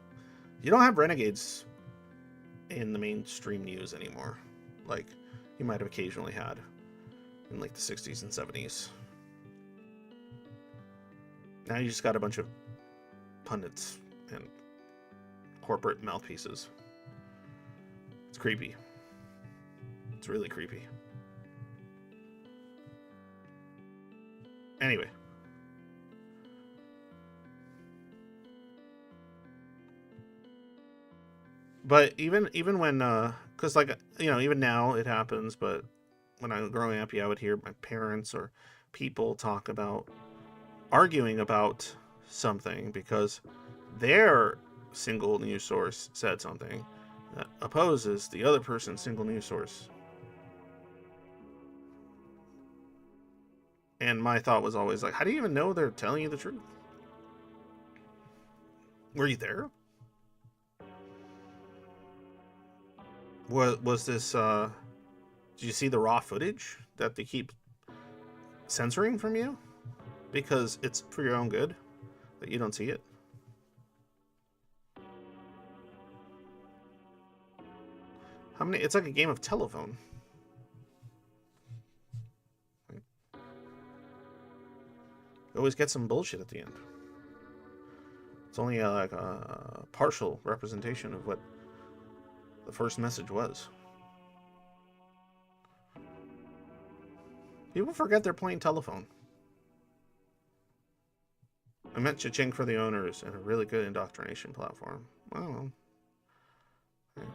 You don't have renegades in the mainstream news anymore, like you might have occasionally had in like the 60s and 70s. Now you just got a bunch of pundits and corporate mouthpieces. It's creepy. It's really creepy. Anyway. But even when, because like, you know, even now it happens, but when I was growing up, I would hear my parents or people talk about arguing about something because their single news source said something that opposes the other person's single news source. And my thought was always like, how do you even know they're telling you the truth? Were you there? Was this, did you see the raw footage that they keep censoring from you? Because it's for your own good that you don't see it. How many? It's like a game of telephone. You always get some bullshit at the end. It's only like a partial representation of what the first message was. People forget they're playing telephone. I meant cha-ching for the owners and a really good indoctrination platform. Well, right.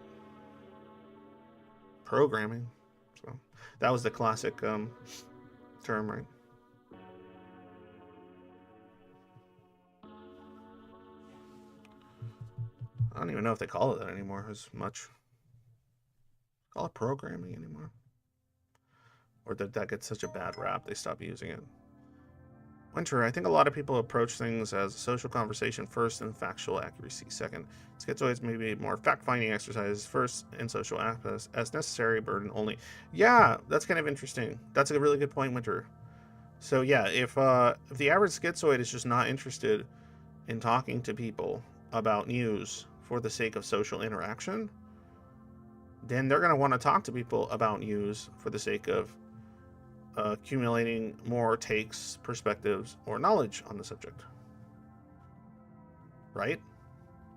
Programming. So that was the classic term, right? I don't even know if they call it that anymore as much. Call it programming anymore. Or did that get such a bad rap they stopped using it? Winter, I think a lot of people approach things as a social conversation first and factual accuracy second. Schizoids may be more fact-finding exercises first and social access as necessary, burden only. Yeah, that's kind of interesting. That's a really good point, Winter. So yeah, if the average schizoid is just not interested in talking to people about news for the sake of social interaction, then they're going to want to talk to people about news for the sake of accumulating more takes, perspectives, or knowledge on the subject. Right?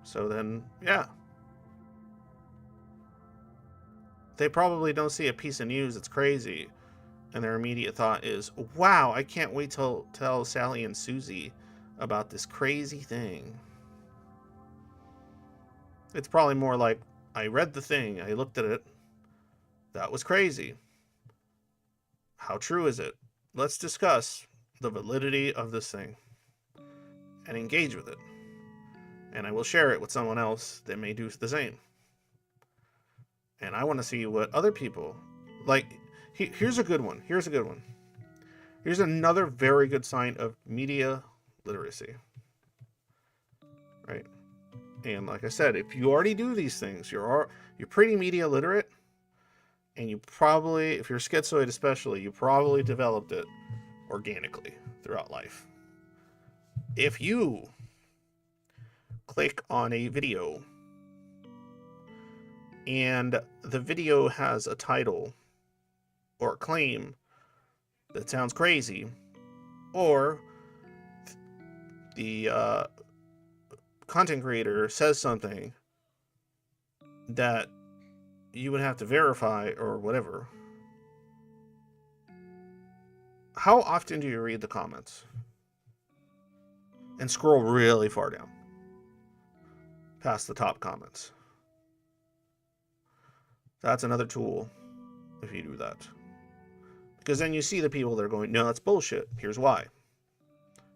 So then, yeah. They probably don't see a piece of news that's crazy, and their immediate thought is, wow, I can't wait to tell Sally and Susie about this crazy thing. It's probably more like, I read the thing, I looked at it, that was crazy. How true is it? Let's discuss the validity of this thing and engage with it. And I will share it with someone else that may do the same. And I want to see what other people like. Here's a good one. Here's another very good sign of media literacy. Right? And like I said, if you already do these things, you're pretty media literate. And you probably, if you're schizoid especially, you probably developed it organically throughout life. If you click on a video and the video has a title or a claim that sounds crazy, or the content creator says something that you would have to verify or whatever, how often do you read the comments and scroll really far down past the top comments? That's another tool if you do that. Because then you see the people that are going, no, that's bullshit. Here's why.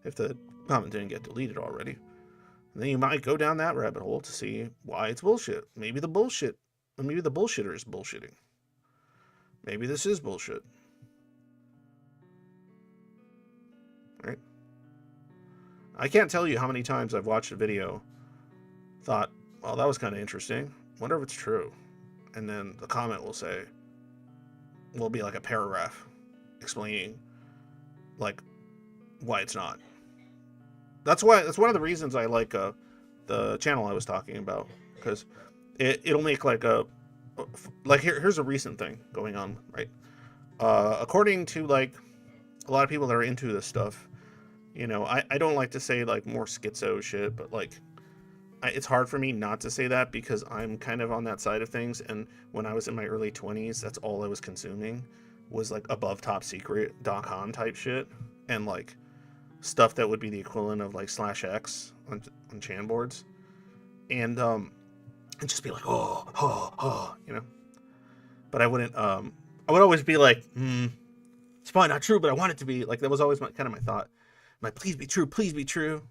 If the comment didn't get deleted already. And then you might go down that rabbit hole to see why it's bullshit. Maybe the bullshitter is bullshitting. Maybe this is bullshit. Right? I can't tell you how many times I've watched a video, thought, well, that was kind of interesting. Wonder if it's true. And then the comment will be like a paragraph explaining like why it's not. That's one of the reasons I like the channel I was talking about, because it'll make here's a recent thing going on, right? According to like a lot of people that are into this stuff, you know, I don't like to say like more schizo shit, but like it's hard for me not to say that because I'm kind of on that side of things. And when I was in my early 20s, that's all I was consuming was like above top secret.com type shit and like stuff that would be the equivalent of like /x on chan boards. And just be like, you know. But I wouldn't, I would always be like, it's probably not true, but I want it to be. Like, that was always kind of my thought. I'm like, please be true, please be true.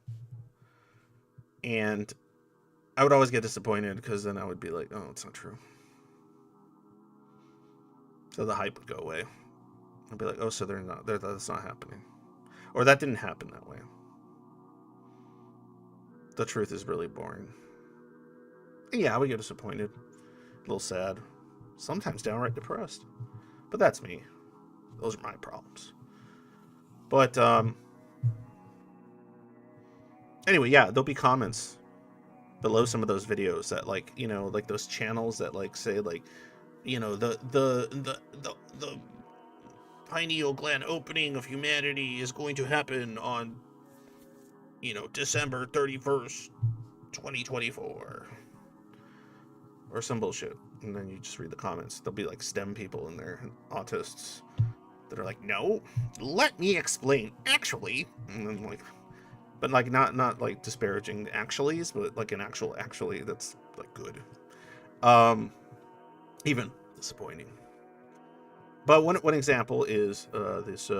And I would always get disappointed because then I would be like, oh, it's not true. So the hype would go away. I'd be like, oh, so that's not happening. Or that didn't happen that way. The truth is really boring. And yeah, I would get disappointed. A little sad. Sometimes downright depressed. But that's me. Those are my problems. But, anyway, yeah, there'll be comments below some of those videos that, like, you know, like those channels that like say like, you know, the pineal gland opening of humanity is going to happen on, you know, December 31st, 2024. Or some bullshit. And then you just read the comments. There'll be like STEM people in there, autists, that are like, no, let me explain. Actually, and then like, but like not like disparaging actuallys, but like an actually that's like good. Even disappointing. But one example is this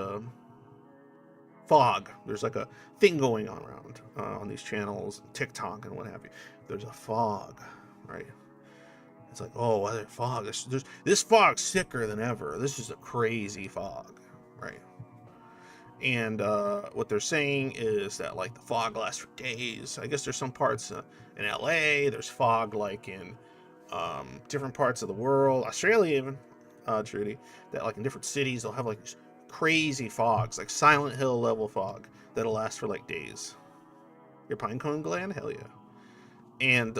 fog. There's like a thing going on around on these channels, TikTok and what have you. There's a fog, right? It's like, oh, that fog. This fog's sicker than ever. This is a crazy fog, right? And what they're saying is that like the fog lasts for days. I guess there's some parts in LA. There's fog like in different parts of the world, Australia even, Trudy. That like in different cities they'll have like these crazy fogs, like Silent Hill level fog that'll last for like days. Your pinecone gland, hell yeah. And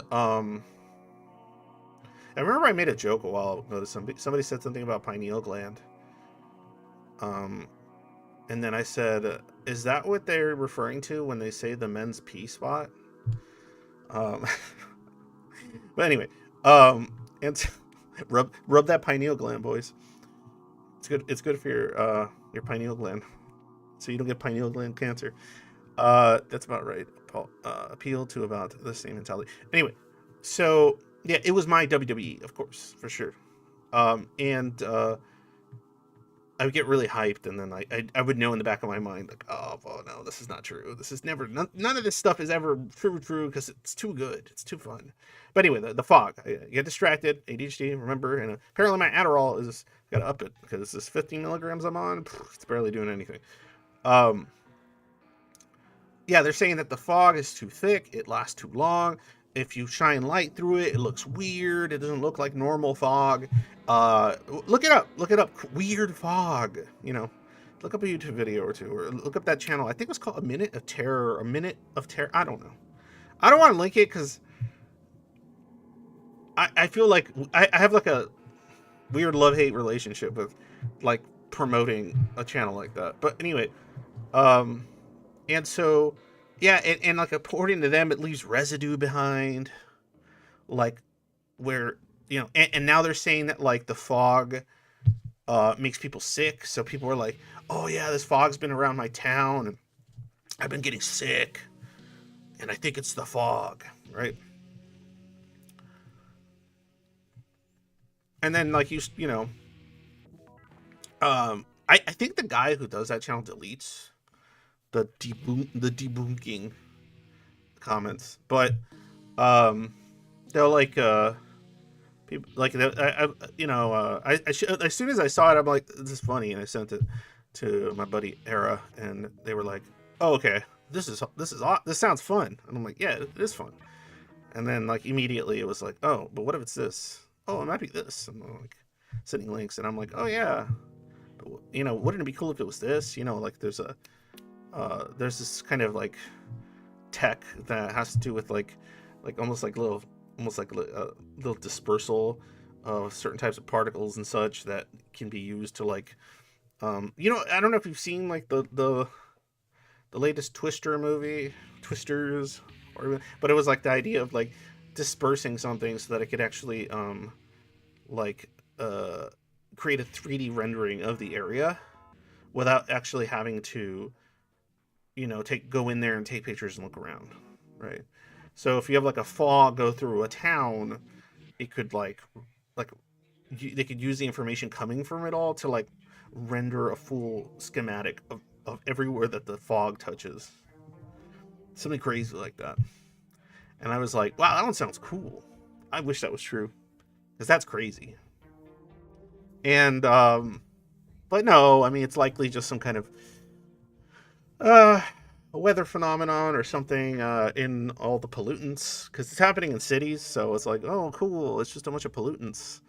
I remember I made a joke a while ago to somebody said something about pineal gland. And then I said, is that what they're referring to when they say the men's P spot? But anyway, and rub that pineal gland, boys. It's good. It's good for your pineal gland, so you don't get pineal gland cancer. That's about right. Appeal to about the same mentality. Anyway, so yeah, it was my WWE, of course, for sure. And I would get really hyped, and then I would know in the back of my mind, like, oh, well, no, this is not true. This is never, none of this stuff is ever true, because it's too good. It's too fun. But anyway, the fog. I get distracted, ADHD, remember, and apparently my Adderall is, got to up it, because this 15 milligrams I'm on, it's barely doing anything. Yeah, they're saying that the fog is too thick, it lasts too long. If you shine light through it, it looks weird. It doesn't look like normal fog. Look it up. Look it up. Weird fog. You know, look up a YouTube video or two, or look up that channel. I think it was called A Minute of Terror. A Minute of Terror. I don't know. I don't want to link it because I feel like I have like a weird love-hate relationship with like promoting a channel like that. But anyway, and so. Yeah, and like according to them, it leaves residue behind, like where, you know, and now they're saying that like the fog makes people sick. So people were like, oh yeah, this fog's been around my town and I've been getting sick and I think it's the fog, right? And then like you know, I think the guy who does that channel deletes the debunking comments, but um they'll like people like you know, as soon as I saw it, I'm like, this is funny, and I sent it to my buddy Era, and they were like, oh okay, this sounds fun, and I'm like, yeah, it is fun. And then like immediately it was like, oh, but what if it's this? Oh, it might be this. And I'm like sending links, and I'm like, oh yeah, but, you know, wouldn't it be cool if it was this? You know, like there's this kind of like tech that has to do with like almost like little dispersal of certain types of particles and such that can be used to like you know, I don't know if you've seen like the latest Twister movie, Twisters, or but it was like the idea of like dispersing something so that it could actually like uh create a 3D rendering of the area without actually having to, you know, go in there and take pictures and look around, right? So if you have like a fog go through a town, it could like they could use the information coming from it all to like render a full schematic of everywhere that the fog touches, something crazy like that. And I was like, wow, that one sounds cool. I wish that was true, because that's crazy. And but no, I mean, it's likely just some kind of uh a weather phenomenon or something in all the pollutants, because it's happening in cities. So it's like, oh cool, it's just a bunch of pollutants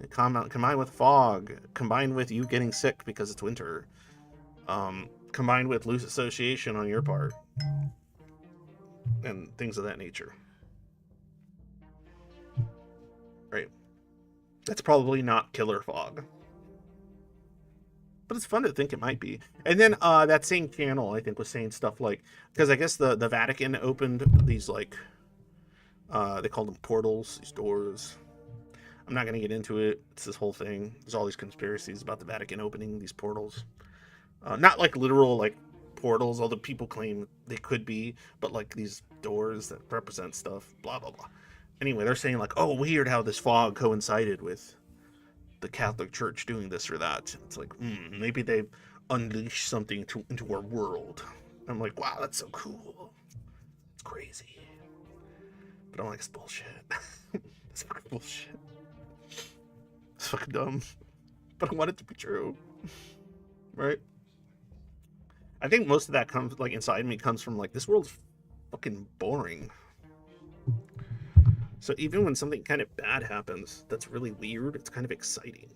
combined with fog, combined with you getting sick because it's winter, combined with loose association on your part, and things of that nature, right? That's probably not killer fog, but it's fun to think it might be. And then that same channel, I think, was saying stuff like, because I guess the Vatican opened these like they called them portals, these doors. I'm not going to get into it. It's this whole thing. There's all these conspiracies about the Vatican opening these portals. Not like literal like portals, although people claim they could be, but like these doors that represent stuff. Blah blah blah. Anyway, they're saying like, oh, weird how this fog coincided with the Catholic Church doing this or that. It's like, maybe they've unleashed something into our world. I'm like, wow, that's so cool. It's crazy. But I'm like, it's bullshit. It's fucking bullshit. It's fucking dumb. But I want it to be true. Right? I think most of that comes, like, inside me comes from, like, this world's fucking boring. So even when something kind of bad happens that's really weird, it's kind of exciting.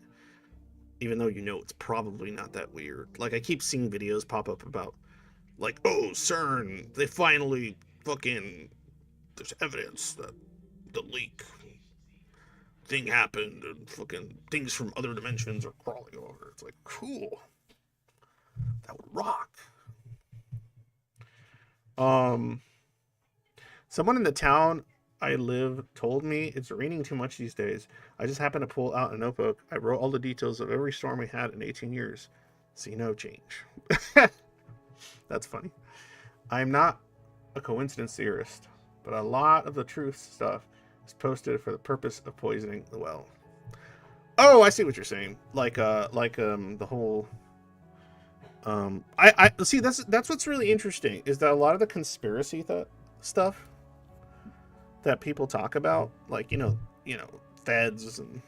Even though you know it's probably not that weird. Like, I keep seeing videos pop up about, like, oh, CERN, they finally fucking, there's evidence that the leak thing happened and fucking things from other dimensions are crawling over. It's like, cool. That would rock. Someone in the town I live told me it's raining too much these days. I just happened to pull out a notebook. I wrote all the details of every storm we had in 18 years. See no change. That's funny. I'm not a coincidence theorist, but a lot of the truth stuff is posted for the purpose of poisoning the well. Oh, I see what you're saying. Like the whole I see, that's what's really interesting, is that a lot of the conspiracy stuff that people talk about, like, you know, feds and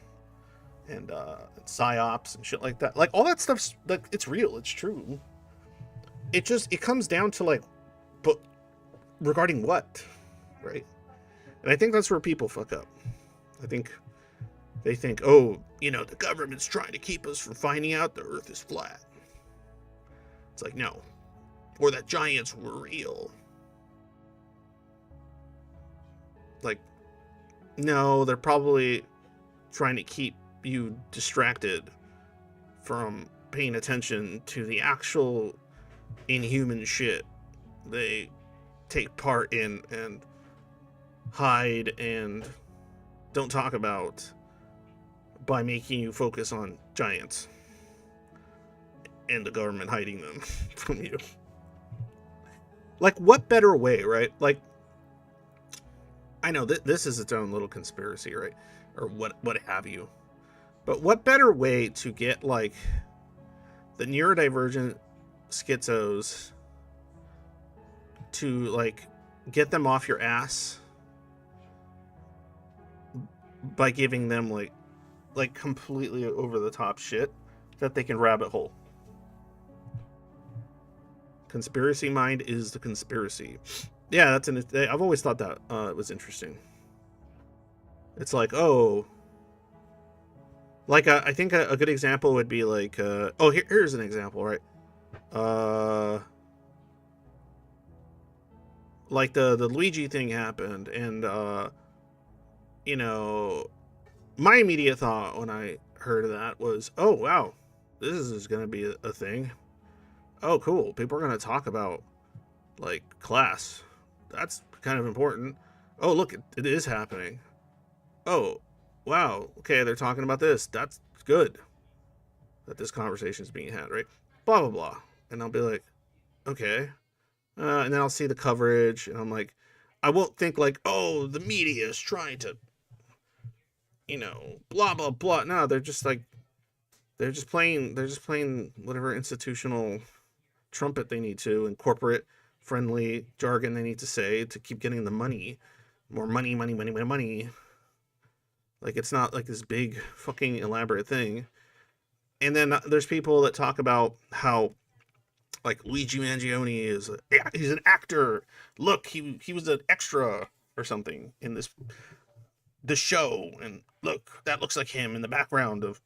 psyops and shit like that, like all that stuff's like, it's real, it's true. It comes down to like, but regarding what, right? And I think that's where people fuck up. I think they think, oh, you know, the government's trying to keep us from finding out the earth is flat. It's like, no. Or that giants were real. Like, no, they're probably trying to keep you distracted from paying attention to the actual inhuman shit they take part in and hide and don't talk about by making you focus on giants. and the government hiding them from you. Like, what better way, right? Like, I know that this is its own little conspiracy, right? Or what have you. But what better way to get, like, the neurodivergent schizos to, like, get them off your ass by giving them, like completely over the top shit that they can rabbit hole. Conspiracy mind is the conspiracy. Yeah, that's I've always thought that it was interesting. It's like, oh, like I think a good example would be like, here's an example, right? Like the Luigi thing happened, and you know, my immediate thought when I heard of that was, oh wow, this is going to be a thing. Oh cool, people are going to talk about like class. That's kind of important. Oh look, it is happening. Oh wow, okay, they're talking about this. That's good that this conversation is being had, right? Blah blah blah, and I'll be like, okay, and then I'll see the coverage, and I'm like, I won't think like, oh, the media is trying to, blah blah blah. No, they're just like, they're just playing whatever institutional trumpet they need to, and corporate friendly jargon they need to say to keep getting the money, more money, money, money, money, money. Like, it's not like this big fucking elaborate thing. And then there's people that talk about how, like, Luigi Mangione he's an actor. Look, he was an extra or something in this show, and look, that looks like him in the background of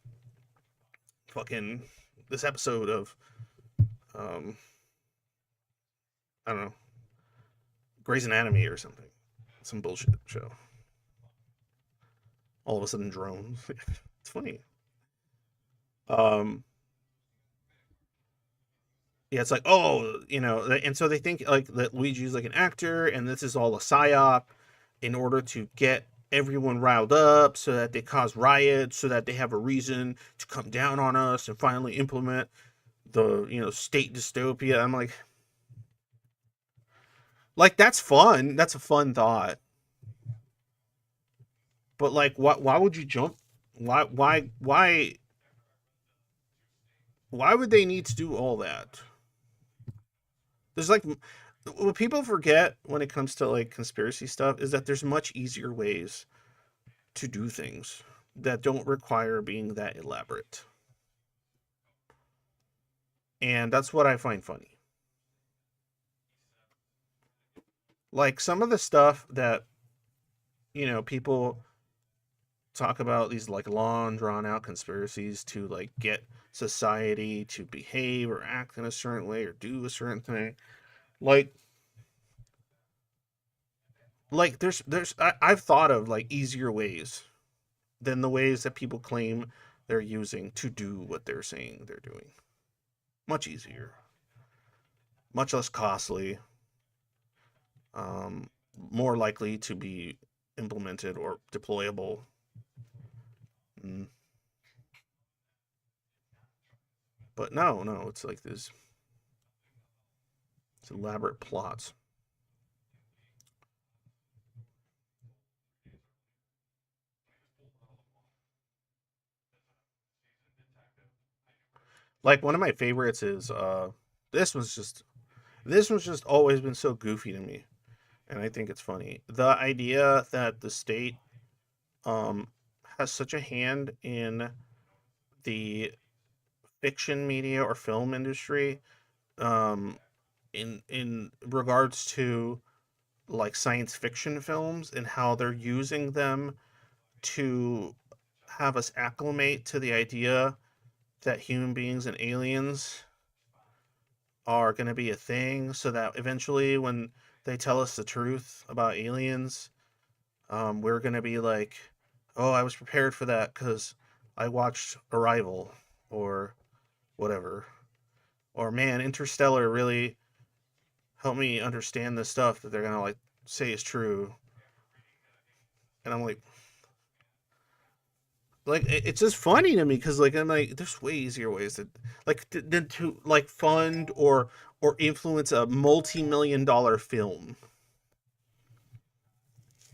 fucking this episode of um I don't know, Grey's Anatomy or something, some bullshit show. All of a sudden, drones. It's funny. Um, yeah, it's like, oh, and so they think like that Luigi's like an actor, and this is all a psyop in order to get everyone riled up, so that they cause riots, so that they have a reason to come down on us and finally implement the state dystopia. I'm like that's fun. That's a fun thought. But like, why would you jump? Why would they need to do all that? There's like, what people forget when it comes to like conspiracy stuff is that there's much easier ways to do things that don't require being that elaborate. And that's what I find funny. Like, some of the stuff that, people talk about, these like long drawn out conspiracies to like get society to behave or act in a certain way or do a certain thing. Like, I've thought of like easier ways than the ways that people claim they're using to do what they're saying they're doing. Much easier, much less costly, um, more likely to be implemented or deployable. Mm. But no, it's like this. It's elaborate plots. Like, one of my favorites is this was just this one's just always been so goofy to me, and I think it's funny. The idea that the state um has such a hand in the fiction media or film industry, um in regards to like science fiction films, and how they're using them to have us acclimate to the idea that human beings and aliens are going to be a thing, so that eventually when they tell us the truth about aliens, we're going to be like, oh, I was prepared for that because I watched Arrival or whatever. Or, man, Interstellar really helped me understand the stuff that they're going to like say is true. And I'm like, like it's just funny to me because like I'm like there's way easier ways to like than to like fund or influence a multi-million-dollar film.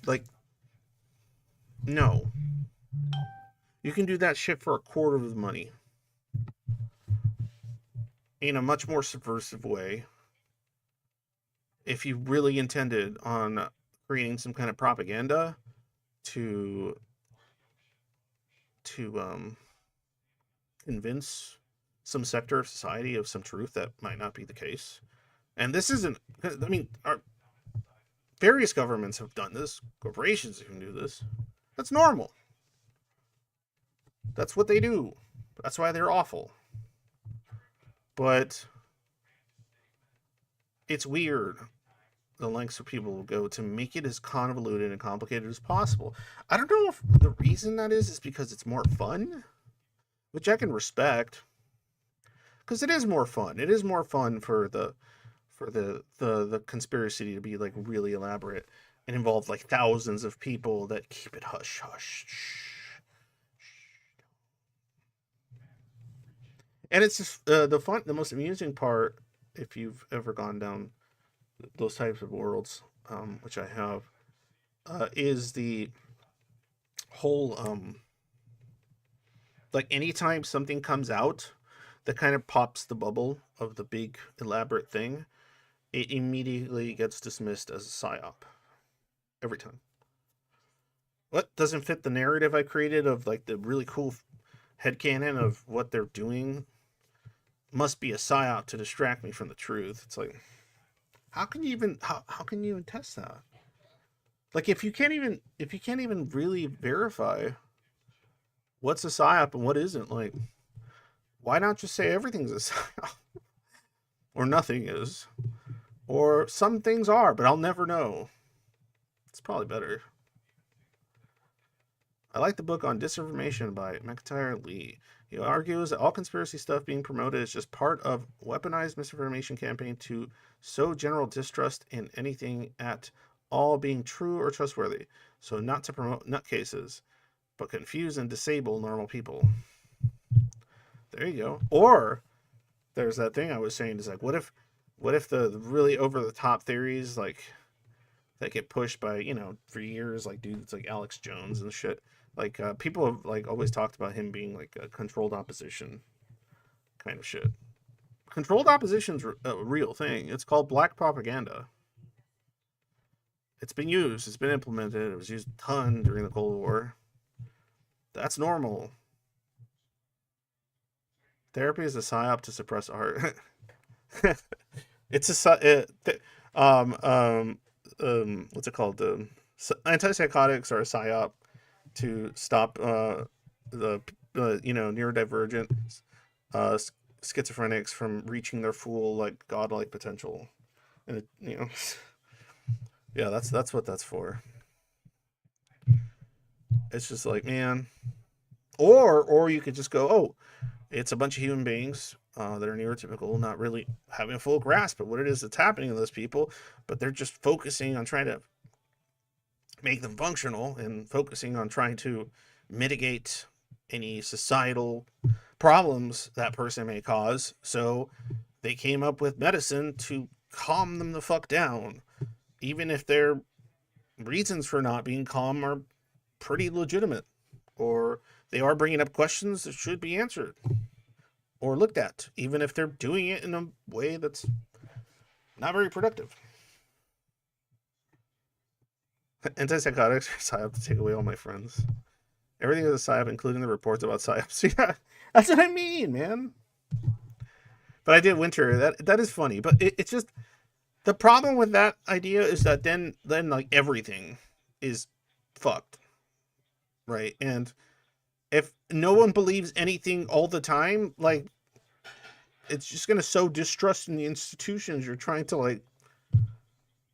Like no, you can do that shit for a quarter of the money in a much more subversive way if you really intended on creating some kind of propaganda to to convince some sector of society of some truth that might not be the case. And this isn't. I mean, various governments have done this. Corporations can do this. That's normal. That's what they do. That's why they're awful. But it's weird the lengths that people will go to make it as convoluted and complicated as possible. I don't know if the reason that is because it's more fun, which I can respect, because it is more fun. It is more fun for the conspiracy to be like really elaborate and involve like thousands of people that keep it hush hush. And it's just the most amusing part, if you've ever gone down those types of worlds, which I have, is the whole like anytime something comes out that kind of pops the bubble of the big elaborate thing, it immediately gets dismissed as a psyop every time. What doesn't fit the narrative I created of like the really cool headcanon of what they're doing must be a psyop to distract me from the truth. It's like, how can you even how can you even test that? Like if you can't even really verify what's a psyop and what isn't, like why not just say everything's a psyop or nothing is, or some things are, but I'll never know. It's probably better. I like the book on disinformation by McIntyre Lee. He argues that all conspiracy stuff being promoted is just part of weaponized misinformation campaign to sow general distrust in anything at all being true or trustworthy. So not to promote nutcases, but confuse and disable normal people. There you go. Or there's that thing I was saying is like, what if the really over the top theories like that get pushed by for years like dudes like Alex Jones and shit, like people have like always talked about him being like a controlled opposition kind of shit. Controlled opposition's a real thing. It's called black propaganda. It's been used. It's been implemented. It was used a ton during the Cold War. That's normal. Therapy is a psyop to suppress art. It's a what's it called? Antipsychotics are a psyop to stop the neurodivergent uh, schizophrenics from reaching their full like godlike potential, and yeah, that's what that's for. It's just like, man, or you could just go, oh, it's a bunch of human beings that are neurotypical, not really having a full grasp of what it is that's happening to those people, but they're just focusing on trying to make them functional and focusing on trying to mitigate any societal problems that person may cause. So they came up with medicine to calm them the fuck down, even if their reasons for not being calm are pretty legitimate, or they are bringing up questions that should be answered or looked at, even if they're doing it in a way that's not very productive. Antipsychotics are psyop to take away all my friends. Everything is a psyop, including the reports about psyops. Yeah, that's what I mean, man. But I did winter. That is funny, but it's just the problem with that idea is that then like everything is fucked, right? And if no one believes anything all the time, like it's just gonna sow distrust in the institutions you're trying to like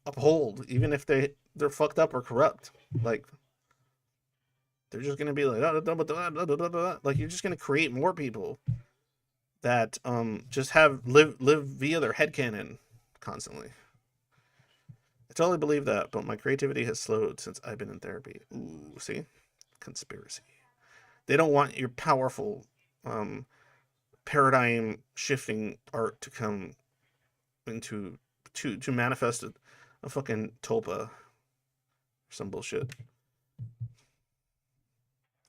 uphold, even if they're fucked up or corrupt. Like they're just gonna be like, like you're just gonna create more people that just have live via their headcanon constantly. I totally believe that, but my creativity has slowed since I've been in therapy. Ooh, see? Conspiracy. They don't want your powerful, um, paradigm shifting art to come into to manifest a fucking tulpa or some bullshit.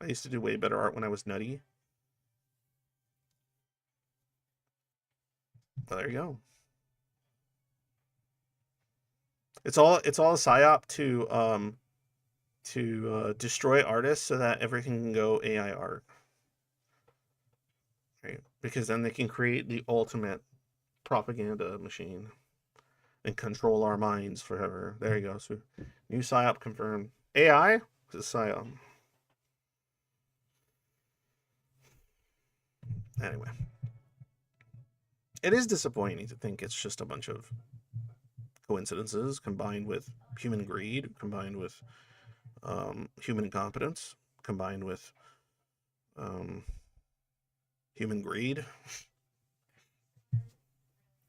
I used to do way better art when I was nutty. Well, there you go. It's all a psyop to destroy artists so that everything can go AI art, right? Because then they can create the ultimate propaganda machine and control our minds forever. There you go. So new psyop confirmed. AI is a psyop. Anyway, it is disappointing to think it's just a bunch of coincidences combined with human greed, combined with human incompetence, combined with um, human greed.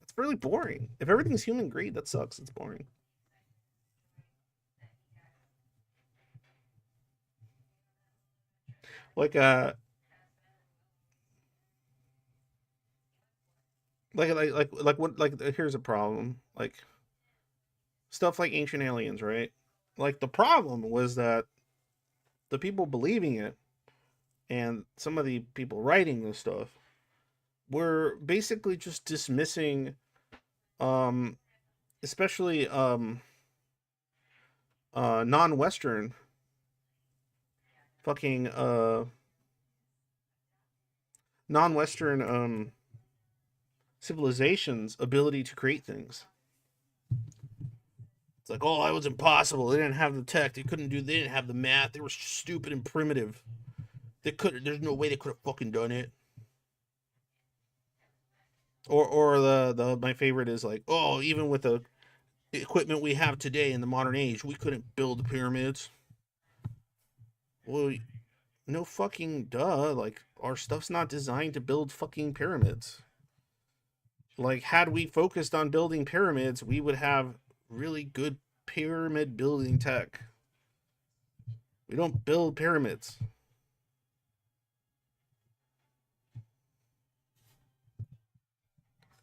It's really boring. If everything's human greed, that sucks. It's boring. Like what like here's a problem. Like stuff like Ancient Aliens, right? Like the problem was that the people believing it and some of the people writing this stuff were basically just dismissing um especially non-western fucking non-western civilizations ability to create things. It's like, oh, that was impossible. They didn't have the tech. They couldn't do. They didn't have the math. They were stupid and primitive. They could. There's no way they could have fucking done it. Or the my favorite is like, oh, even with the equipment we have today in the modern age, we couldn't build the pyramids. Well, no fucking duh. Like our stuff's not designed to build fucking pyramids. Like had we focused on building pyramids, we would have really good pyramid building tech. We don't build pyramids.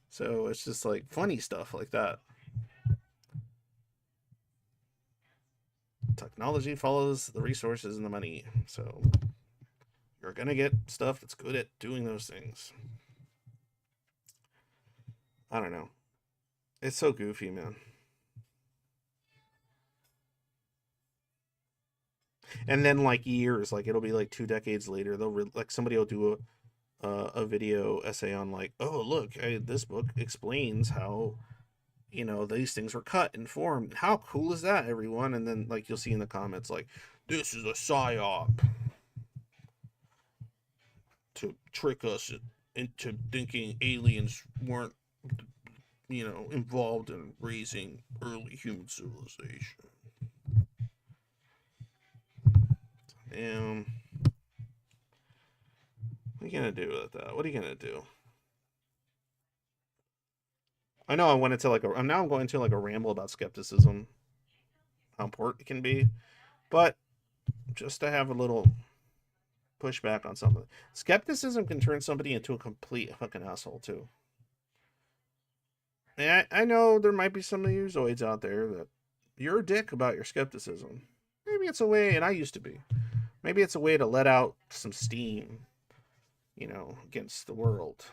So it's just like funny stuff like that. Technology follows the resources and the money. So you're going to get stuff that's good at doing those things. I don't know. It's so goofy, man. And then like years, like it'll be like 2 decades later, like somebody will do a video essay on like, oh look, this book explains how these things were cut and formed. How cool is that, everyone? And then like you'll see in the comments like, this is a psyop to trick us into thinking aliens weren't involved in raising early human civilization. And what are you gonna do with that? What are you gonna do? I know I went into like I'm now going into like a ramble about skepticism, how important it can be, but just to have a little pushback on something. Skepticism can turn somebody into a complete fucking asshole too. And I know there might be some of you Zoids out there that you're a dick about your skepticism. Maybe it's a way, and I used to be. Maybe it's a way to let out some steam, against the world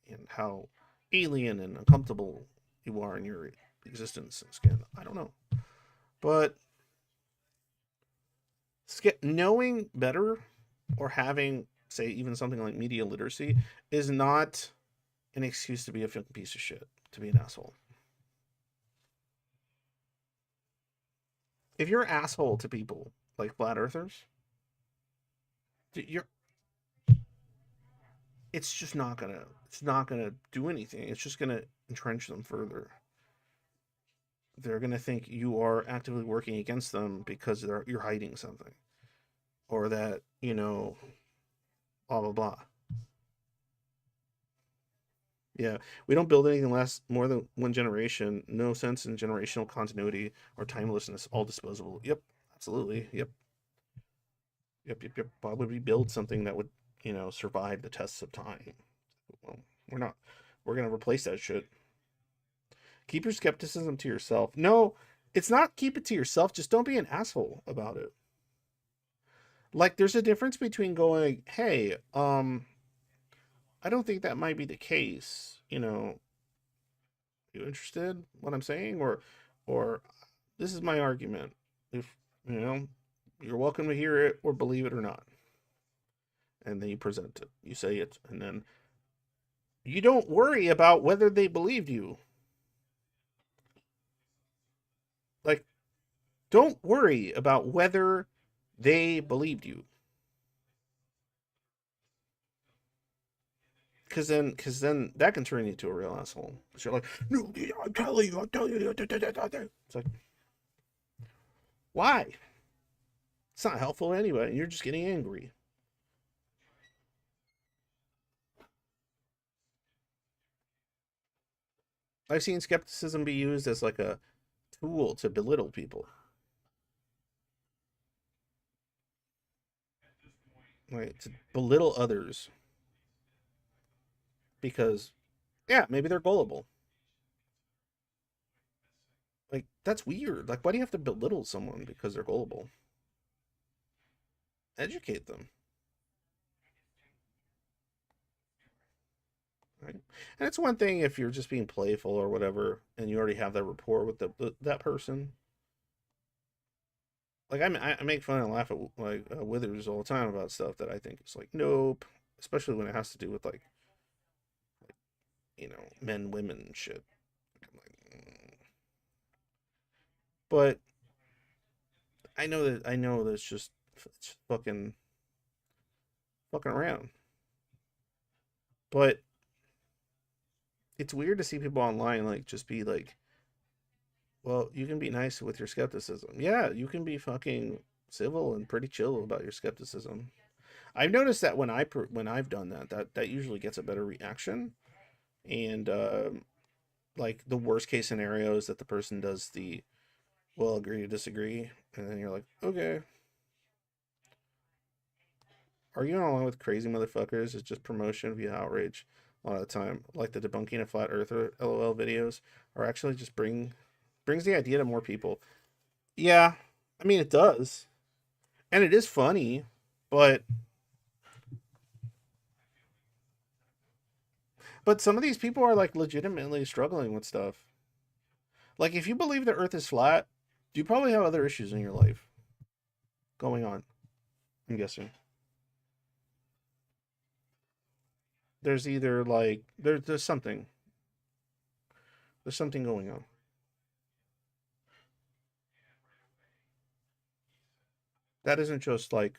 and how alien and uncomfortable you are in your existence and skin. I don't know. But knowing better or having, say, even something like media literacy is not an excuse to be a fucking piece of shit, to be an asshole. If you're an asshole to people like flat earthers, you're it's not gonna do anything. It's just gonna entrench them further. They're gonna think you are actively working against them because you're hiding something, or that blah blah blah. Yeah, we don't build anything last more than one generation. No sense in generational continuity or timelessness. All disposable. Yep, absolutely. Yep. Yep. Probably build something that would, survive the tests of time. Well, we're not. We're gonna replace that shit. Keep your skepticism to yourself. No, it's not keep it to yourself. Just don't be an asshole about it. Like, there's a difference between going, hey, I don't think that might be the case. You interested what I'm saying? Or this is my argument. If, you know, you're welcome to hear it or believe it or not. And then you present it. You say it. And then you don't worry about whether they believed you. Like, don't worry about whether they believed you. Because then that can turn you into a real asshole. Because you're like, no, I'm telling you. It's like, why? It's not helpful anyway. You're just getting angry. I've seen skepticism be used as like a tool to belittle people, right? To belittle others because, yeah, maybe they're gullible. Like, that's weird. Like, why do you have to belittle someone because they're gullible? Educate them, right? And it's one thing if you're just being playful or whatever, and you already have that rapport with that person. Like, I make fun and laugh at like Withers all the time about stuff that I think is like nope, especially when it has to do with like men, women shit. I'm like, but I know that it's fucking around. But it's weird to see people online like just be like, well, you can be nice with your skepticism. Yeah, you can be fucking civil and pretty chill about your skepticism. I've noticed that when I've done that usually gets a better reaction. And like the worst case scenario is that the person does the well agree to disagree, and then you're like, okay, arguing along with crazy motherfuckers is just promotion via outrage. A lot of the time, like the debunking of flat earther LOL videos, are actually just brings the idea to more people. Yeah, I mean it does, and it is funny, but some of these people are like legitimately struggling with stuff. Like if you believe the Earth is flat, you probably have other issues in your life going on. I'm guessing there's either like there's something going on. That isn't just like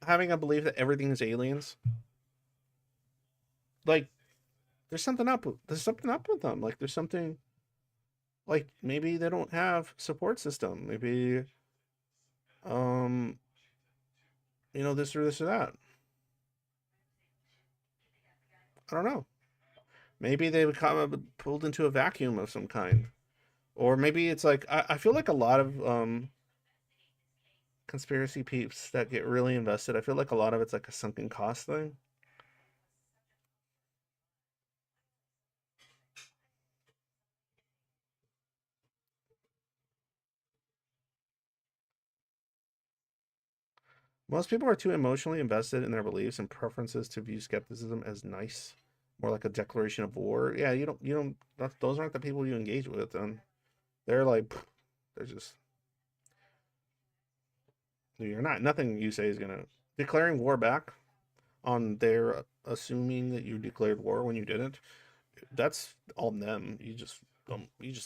having a belief that everything is aliens. Like there's something up with them. Like there's something like maybe they don't have support system. Maybe um this or this or that. I don't know. Maybe they become pulled into a vacuum of some kind. Or maybe it's like I feel like a lot of conspiracy peeps that get really invested, I feel like a lot of it's like a sunken cost thing. Most people are too emotionally invested in their beliefs and preferences to view skepticism as nice, more like a declaration of war. Yeah, you don't. Those aren't the people you engage with. And they're like, they're just you're not. Nothing you say is gonna declaring war back on their assuming that you declared war when you didn't. That's on them. You just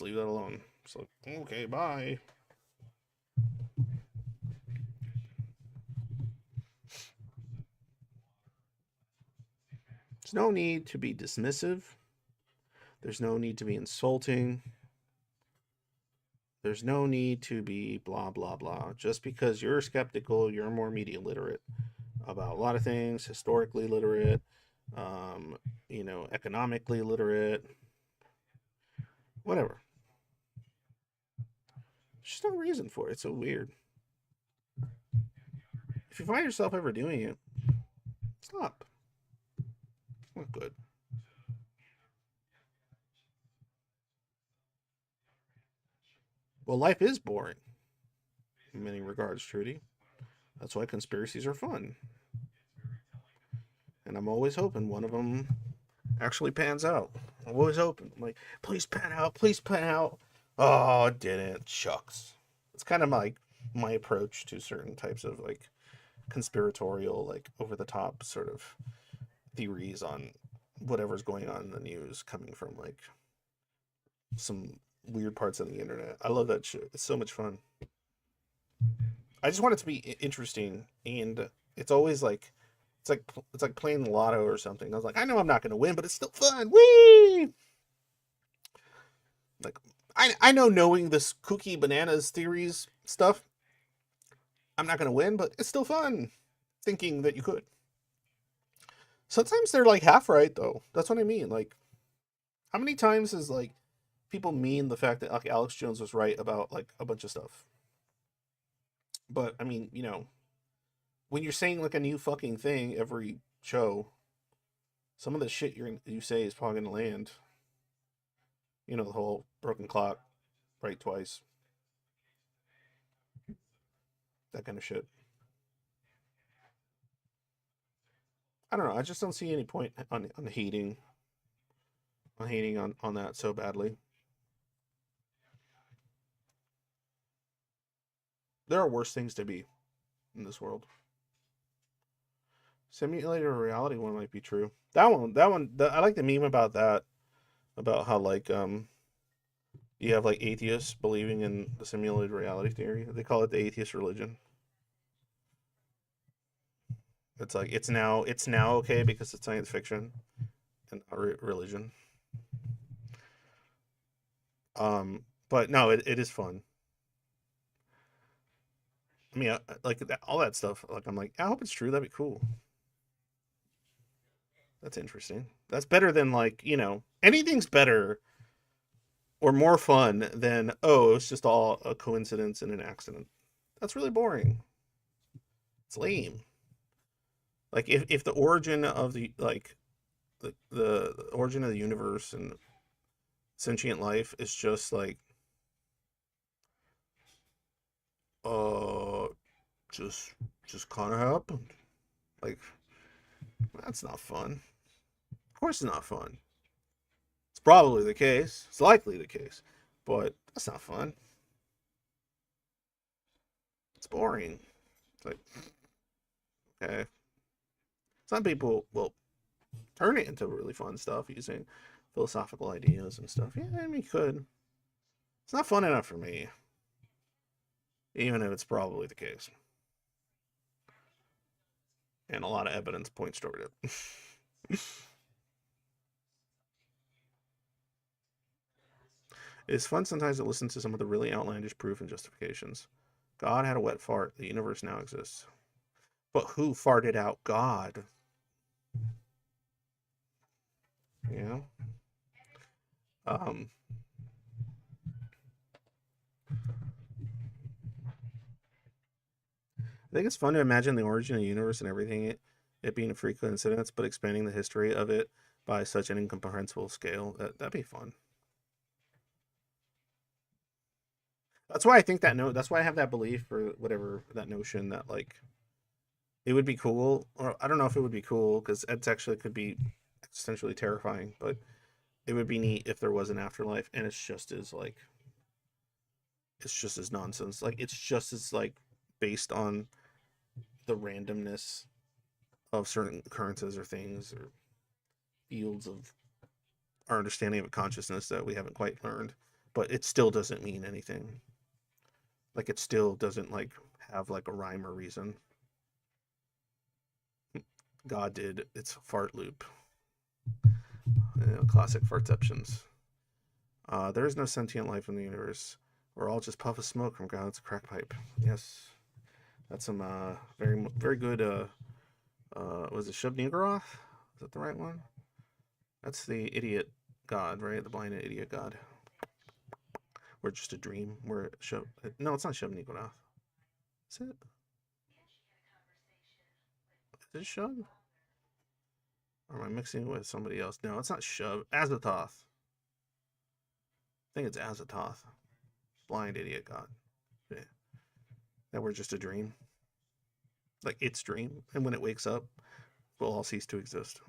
leave that alone. It's like okay, bye. There's no need to be dismissive. There's no need to be insulting. There's no need to be blah, blah, blah. Just because you're skeptical, you're more media literate about a lot of things, historically literate, economically literate. Whatever. There's just no reason for it. It's so weird. If you find yourself ever doing it, stop. It's not good. Well, life is boring in many regards, Trudy. That's why conspiracies are fun. And I'm always hoping one of them actually pans out. I'm always hoping. I'm like, please pan out, please pan out. Oh, it didn't. Shucks. It's kind of like my approach to certain types of like conspiratorial, like over the top sort of theories on whatever's going on in the news coming from like some weird parts of the internet. I love that shit. It's so much fun. I just want it to be interesting, and it's always like it's like playing the lotto or something. I was like, I know I'm not going to win, but it's still fun. Whee! Like I know knowing this kooky bananas theories stuff, I'm not going to win, but it's still fun thinking that you could. Sometimes they're like half right though. That's what I mean. Like how many times is like people mean the fact that like Alex Jones was right about like a bunch of stuff. But I mean, when you're saying like a new fucking thing every show, some of the shit you say is probably gonna land. The whole broken clock, right twice, that kind of shit. I don't know. I just don't see any point on hating on that so badly. There are worse things to be in this world. Simulated reality one might be true. I like the meme about that, about how like you have like atheists believing in the simulated reality theory. They call it the atheist religion. It's like it's now okay because it's science fiction and not religion. But no, it is fun. I mean, like all that stuff. Like I'm like, I hope it's true. That'd be cool. That's interesting. That's better than like anything's better or more fun than it's just all a coincidence and an accident. That's really boring. It's lame. Like if the origin of the like the origin of the universe and sentient life is just like uh just just kind of happened. Like that's not fun. Of course, it's not fun. It's probably the case. It's likely the case, but that's not fun. It's boring. It's like okay, some people will turn it into really fun stuff using philosophical ideas and stuff. Yeah, I mean, you could. It's not fun enough for me, even if it's probably the case, and a lot of evidence points toward it. It's fun sometimes to listen to some of the really outlandish proof and justifications. God had a wet fart. The universe now exists. But who farted out God? You know? Um, I think it's fun to imagine the origin of the universe and everything, it being a free coincidence, but expanding the history of it by such an incomprehensible scale. That'd be fun. That's why I think that that's why I have that belief or whatever, that notion that like it would be cool, or I don't know if it would be cool because it's actually could be existentially terrifying, but it would be neat if there was an afterlife and it's just as nonsense. Like it's just as like based on the randomness of certain occurrences or things or fields of our understanding of consciousness that we haven't quite learned, but it still doesn't mean anything. Like it still doesn't like have like a rhyme or reason. God did its fart loop. Classic fartceptions. There is no sentient life in the universe. We're all just puff of smoke from God's crack pipe. Yes, that's some very very good. Was it Shub Niggurath? Is that the right one? That's the idiot god, right? The blind idiot god. We're just a dream. We're show. No, it's not Shub Nikonath. Is it? Is it Shub? Or am I mixing it with somebody else? No, it's not Shub. Azathoth. I think it's Azathoth. Blind idiot god. Yeah. That we're just a dream. Like its dream. And when it wakes up, we'll all cease to exist.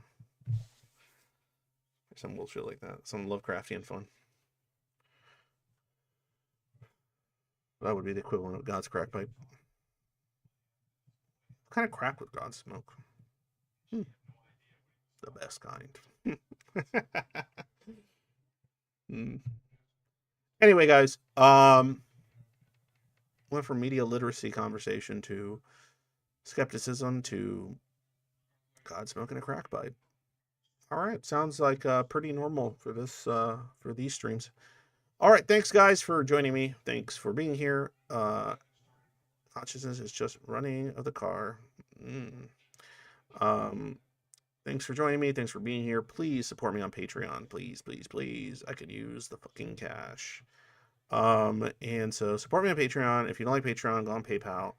Some bullshit like that. Some Lovecraftian fun. That would be the equivalent of God's crack pipe. What kind of crack would God smoke? The best kind. Anyway, guys, went from media literacy conversation to skepticism to God smoking a crack pipe. All right, sounds like pretty normal for this for these streams. All right, thanks guys for joining me. Thanks for being here. Consciousness is just running of the car. Thanks for joining me. Thanks for being here. Please support me on Patreon. Please, please, please. I could use the fucking cash. And so support me on Patreon. If you don't like Patreon, go on PayPal.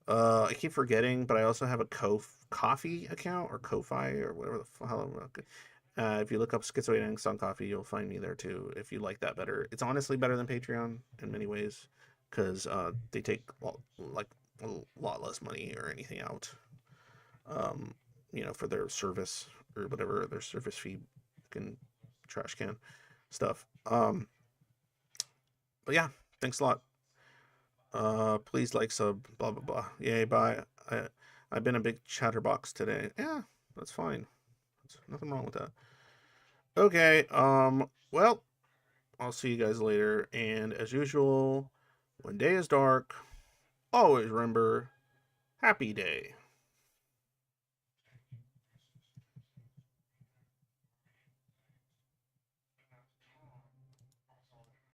I keep forgetting, but I also have a Coffee account or Ko-Fi or whatever the hell. If you look up Schizoid Angst on Coffee, you'll find me there too. If you like that better, it's honestly better than Patreon in many ways because they take like a lot less money or anything out. For their service or whatever their service fee can trash can stuff. But yeah, thanks a lot. Please like, sub, blah blah blah. Yay, bye. I've been a big chatterbox today. Yeah, that's fine. There's nothing wrong with that. Okay, well, I'll see you guys later. And as usual, when day is dark, always remember, happy day.